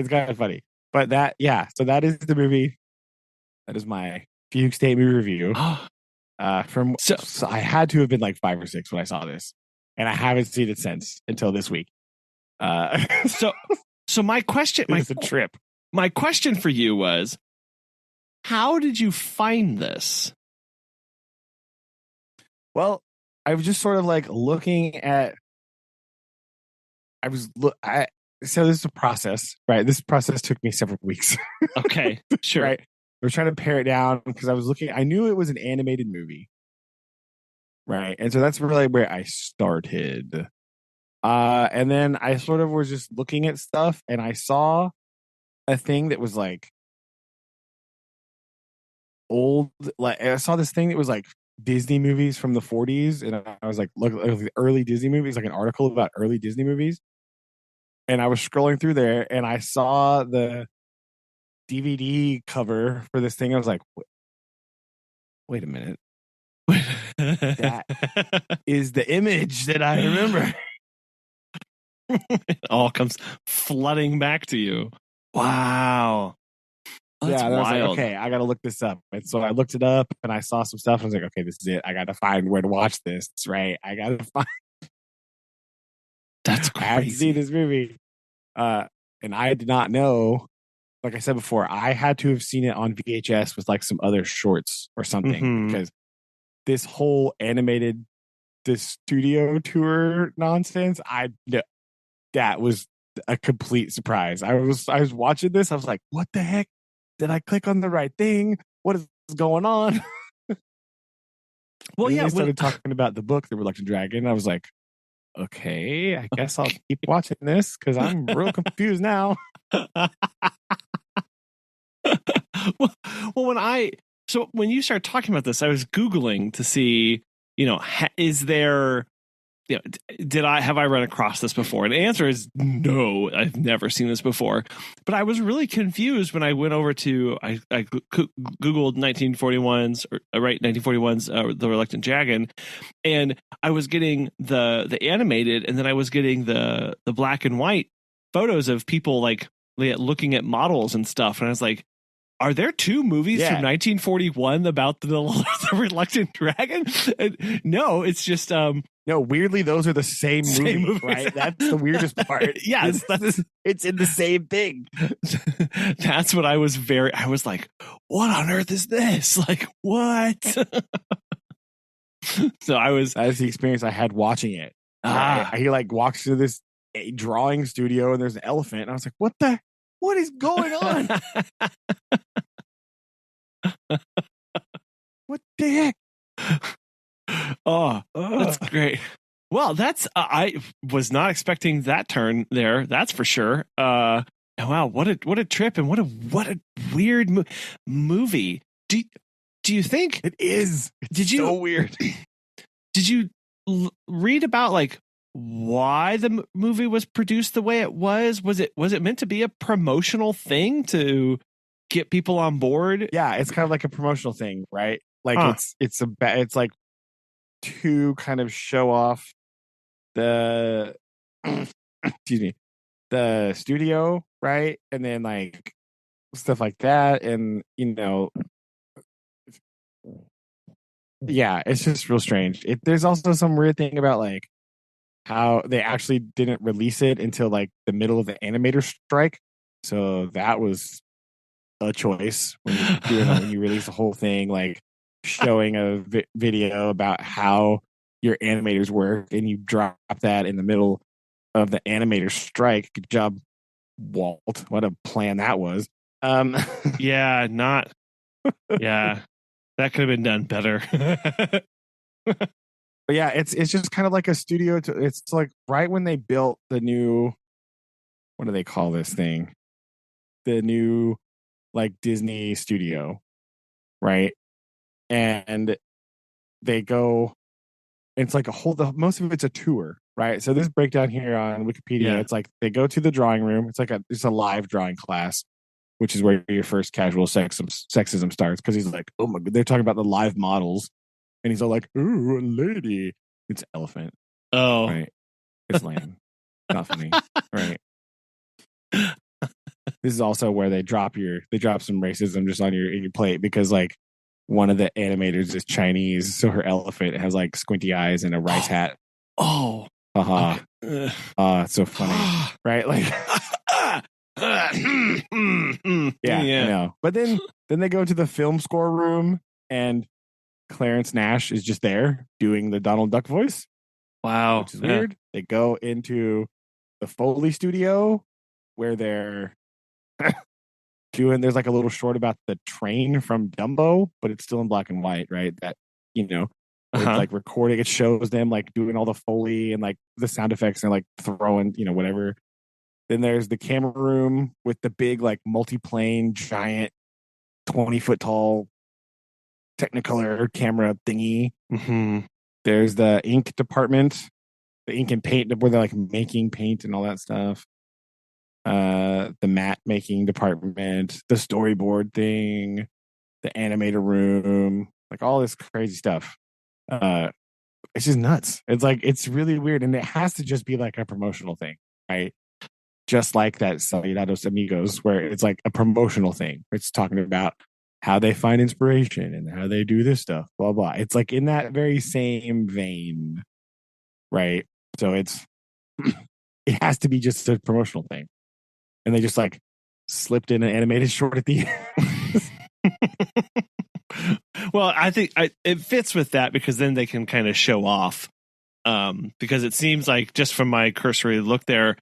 kind of funny. But so that is the movie. That is my Fugue State movie review. So I had to have been like 5 or 6 when I saw this, and I haven't seen it since until this week. So my question, it's a trip. My question for you was, how did you find this? Well, I was just sort of like looking at. So this is a process, right? This process took me several weeks. Okay, sure. Right. I was trying to pare it down because I knew it was an animated movie. Right. And so that's really where I started. And then I sort of was just looking at stuff and I saw a thing that was like old. Like I saw this thing that was like Disney movies from the 40s, and I was like, look, the early Disney movies, like an article about early Disney movies. And I was scrolling through there, and I saw the DVD cover for this thing. I was like, wait a minute, that is the image that I remember. It all comes flooding back to you. Wow. Oh, that's I was like, wild. okay, I got to look this up. And so I looked it up, and I saw some stuff. I was like, okay, this is it. I got to find where to watch this. Right? I got to find. That's I have to see crazy. this movie. And I did not know. Like I said before, I had to have seen it on VHS with like some other shorts or something, Mhm. because this whole animated, this studio tour nonsense, that was a complete surprise. I was watching this. I was like, what the heck? Did I click on the right thing? What is going on? Well, and yeah. they started talking about the book, The Reluctant Dragon. I was like, okay, I guess I'll keep watching this because I'm real confused now. When you start talking about this, I was Googling to see, is there, have I run across this before? And the answer is no, I've never seen this before. But I was really confused when I went over to, I Googled 1941's, The Reluctant Dragon, and I was getting the animated, and then I was getting the black and white photos of people like looking at models and stuff. And I was like, are there two movies from 1941 about the Reluctant Dragon? And no, it's just no. Weirdly, those are the same movie, right? That's the weirdest part. Yes, it's in the same thing. That's what I was like, what on earth is this? Like, what? So that's the experience I had watching it. He like walks through this drawing studio, and there's an elephant, and I was like, what is going on? What the heck? Oh, that's great. Well, I was not expecting that turn there. That's for sure. Wow, what a trip, and what a weird movie. Do you think it is? It's so weird. Did you read about like why the movie was produced the way it was? Was it meant to be a promotional thing to get people on board? Yeah, it's kind of like a promotional thing, right? Like it's like to kind of show off the excuse me, the studio, right? And then like stuff like that, and yeah, it's just real strange. There's also some weird thing about like how they actually didn't release it until like the middle of the animator strike. So that was a choice when you're doing it, when you release the whole thing, like showing a video about how your animators work, and you drop that in the middle of the animator strike. Good job, Walt. What a plan that was. Yeah, that could have been done better. But yeah, it's just kind of like a studio. It's like right when they built the new, what do they call this thing? The new like Disney studio, right? And they go, it's like most of it's a tour, right? So this breakdown here on Wikipedia, It's like they go to the drawing room. It's like it's a live drawing class, which is where your first casual sexism starts, because he's like, oh my god, they're talking about the live models, and he's all like, ooh, a lady. It's elephant. Oh, right. It's lame. Not funny. Right. This is also where they drop some racism just on your plate, because like one of the animators is Chinese, so her elephant has like squinty eyes and a rice hat. Oh, okay. It's so funny, right? Like, yeah, I know. But then they go to the film score room, and Clarence Nash is just there doing the Donald Duck voice. Wow, which is weird. They go into the Foley studio where they're there's like a little short about the train from Dumbo, but it's still in black and white, right? That it's like recording. It shows them like doing all the Foley and like the sound effects and like throwing whatever. Then there's the camera room with the big like multi-plane giant 20-foot tall Technicolor camera thingy. Mm-hmm. There's the ink department, the ink and paint where they're like making paint and all that stuff. The matte making department, the storyboard thing, the animator room, like all this crazy stuff. It's just nuts. It's like, it's really weird. And it has to just be like a promotional thing, right? Just like that Solidados Amigos, where it's like a promotional thing. It's talking about how they find inspiration and how they do this stuff, blah, blah. It's like in that very same vein, right? So it has to be just a promotional thing. And they just like slipped in an animated short at the end. Well, I think it fits with that because then they can kind of show off. Because it seems like just from my cursory look there,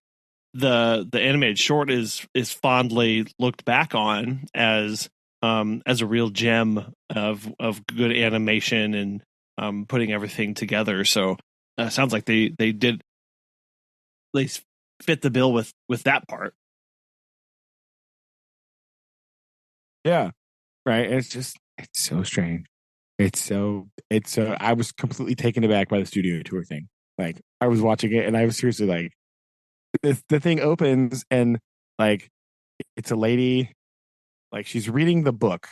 the animated short is fondly looked back on as a real gem of good animation and putting everything together. So sounds like they did at least fit the bill with that part. Yeah. Right. It's so strange. It's so I was completely taken aback by the studio tour thing. Like I was watching it and I was seriously like, the thing opens and like it's a lady, like she's reading the book,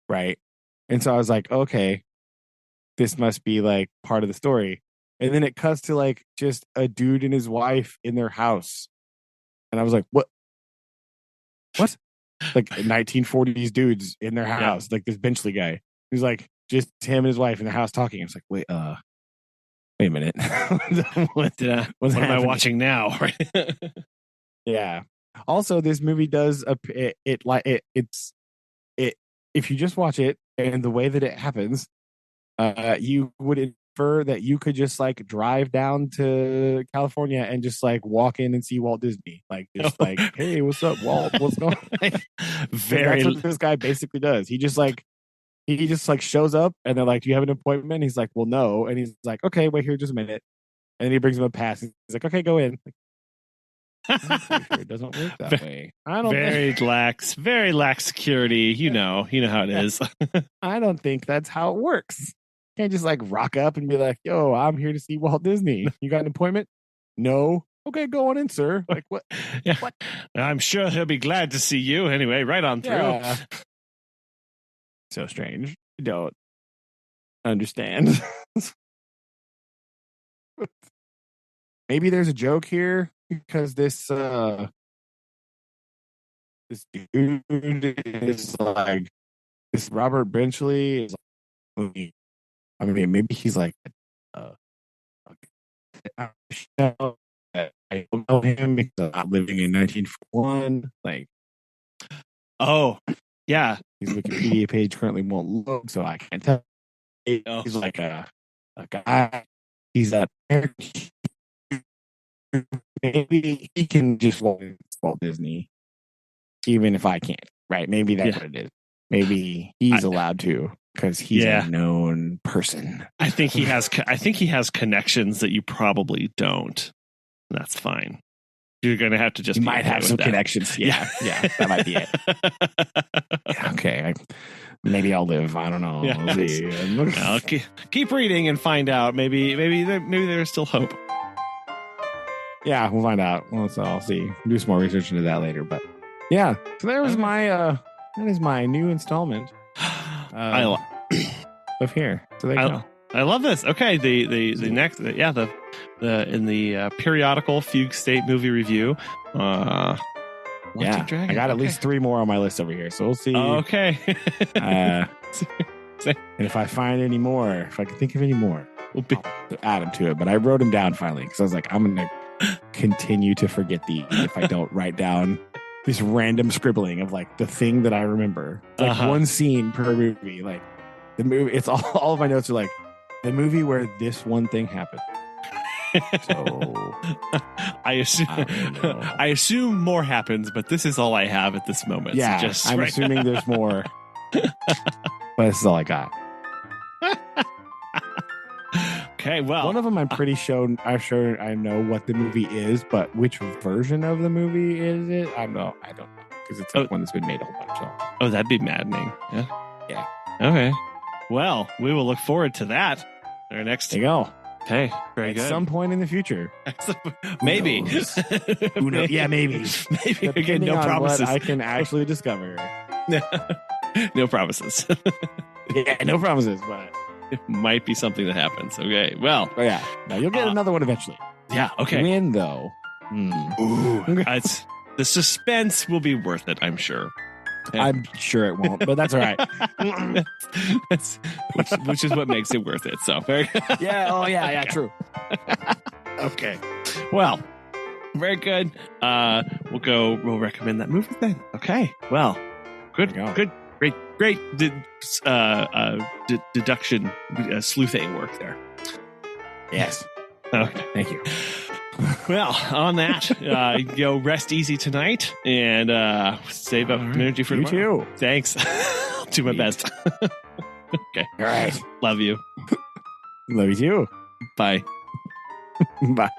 right? And so I was like, okay, this must be like part of the story. And then it cuts to like just a dude and his wife in their house. And I was like, what? Like 1940s dudes in their house, like this Benchley guy. He's like just him and his wife in the house talking. It's like, wait a minute. what am I watching now? Yeah. Also, this movie does it's if you just watch it and the way that it happens, you would infer that you could just like drive down to California and just like walk in and see Walt Disney, like just like, hey, what's up, Walt? What's going on? That's what this guy basically does. He just shows up and they're like, do you have an appointment? He's like, well, no. And he's like, okay, wait here just a minute. And then he brings him a pass. He's like, okay, go in. I'm pretty sure it doesn't work that way. Very lax security. You know how it is. I don't think that's how it works. You can't just like rock up and be like, yo, I'm here to see Walt Disney. You got an appointment? No. Okay, go on in, sir. Like what? Yeah. What? I'm sure he'll be glad to see you anyway. Right on through. Yeah. So strange. I don't understand. Maybe there's a joke here because this dude is like, this Robert Benchley is like, I mean, maybe he's like I don't know him because I'm not living in 1941. Like, oh yeah, his Wikipedia page currently won't load, so I can't tell. He's like a guy. He's a maybe he can just Walt Disney, even if I can't. Right? Maybe that's what it is. Maybe he's allowed to because he's a known person. I think he has connections that you probably don't. That's fine. You're going to have to just. You might have some connections. Yeah, that might be it. Okay, maybe I'll live. I don't know. Yeah. We'll see. I'll keep reading and find out. Maybe there's still hope. Yeah, we'll find out. Well, so I'll see. Do some more research into that later. But yeah, so there was that is my new installment. Of here. So there you go. I love this. Okay, the next in the periodical Fugue State movie review. I got at least 3 more on my list over here, so we'll see. Okay. And if I find any more, if I can think of any more, I'll add them to it. But I wrote them down finally because I was like, I'm gonna continue to forget these if I don't write down this random scribbling of like the thing that I remember. It's like one scene per movie. Like the movie, it's all of my notes are like the movie where this one thing happened. So I assume more happens, but this is all I have at this moment. Yeah, so I'm assuming there's more, but this is all I got. Okay, well, One of them I'm pretty sure I know what the movie is, but which version of the movie is it? I don't know because it's like one that's been made a whole bunch. So. that'd be maddening. Yeah. Yeah. Okay. Well, we will look forward to that. Our next. There you go. Okay. Very good. At some point in the future. Maybe. Who knows? Yeah, maybe. Maybe. Again, Depending no on promises. what I can actually discover. No promises. Yeah, no promises, but it might be something that happens. Okay. Well. Oh yeah. No, you'll get another one eventually. Yeah. Okay. When though? Ooh. The suspense will be worth it, I'm sure. Yeah. I'm sure it won't, but that's all right. which is what makes it worth it. So very yeah. Oh yeah. Okay. True. Okay. Well, very good. We'll recommend that movie then. Okay. Well, good. Great deduction, sleuthing work there. Yes. Okay. Thank you. Well, on that, go rest easy tonight and save up energy for tomorrow. You too. Thanks. I'll do my best. Okay. All right. Love you. Love you too. Bye. Bye.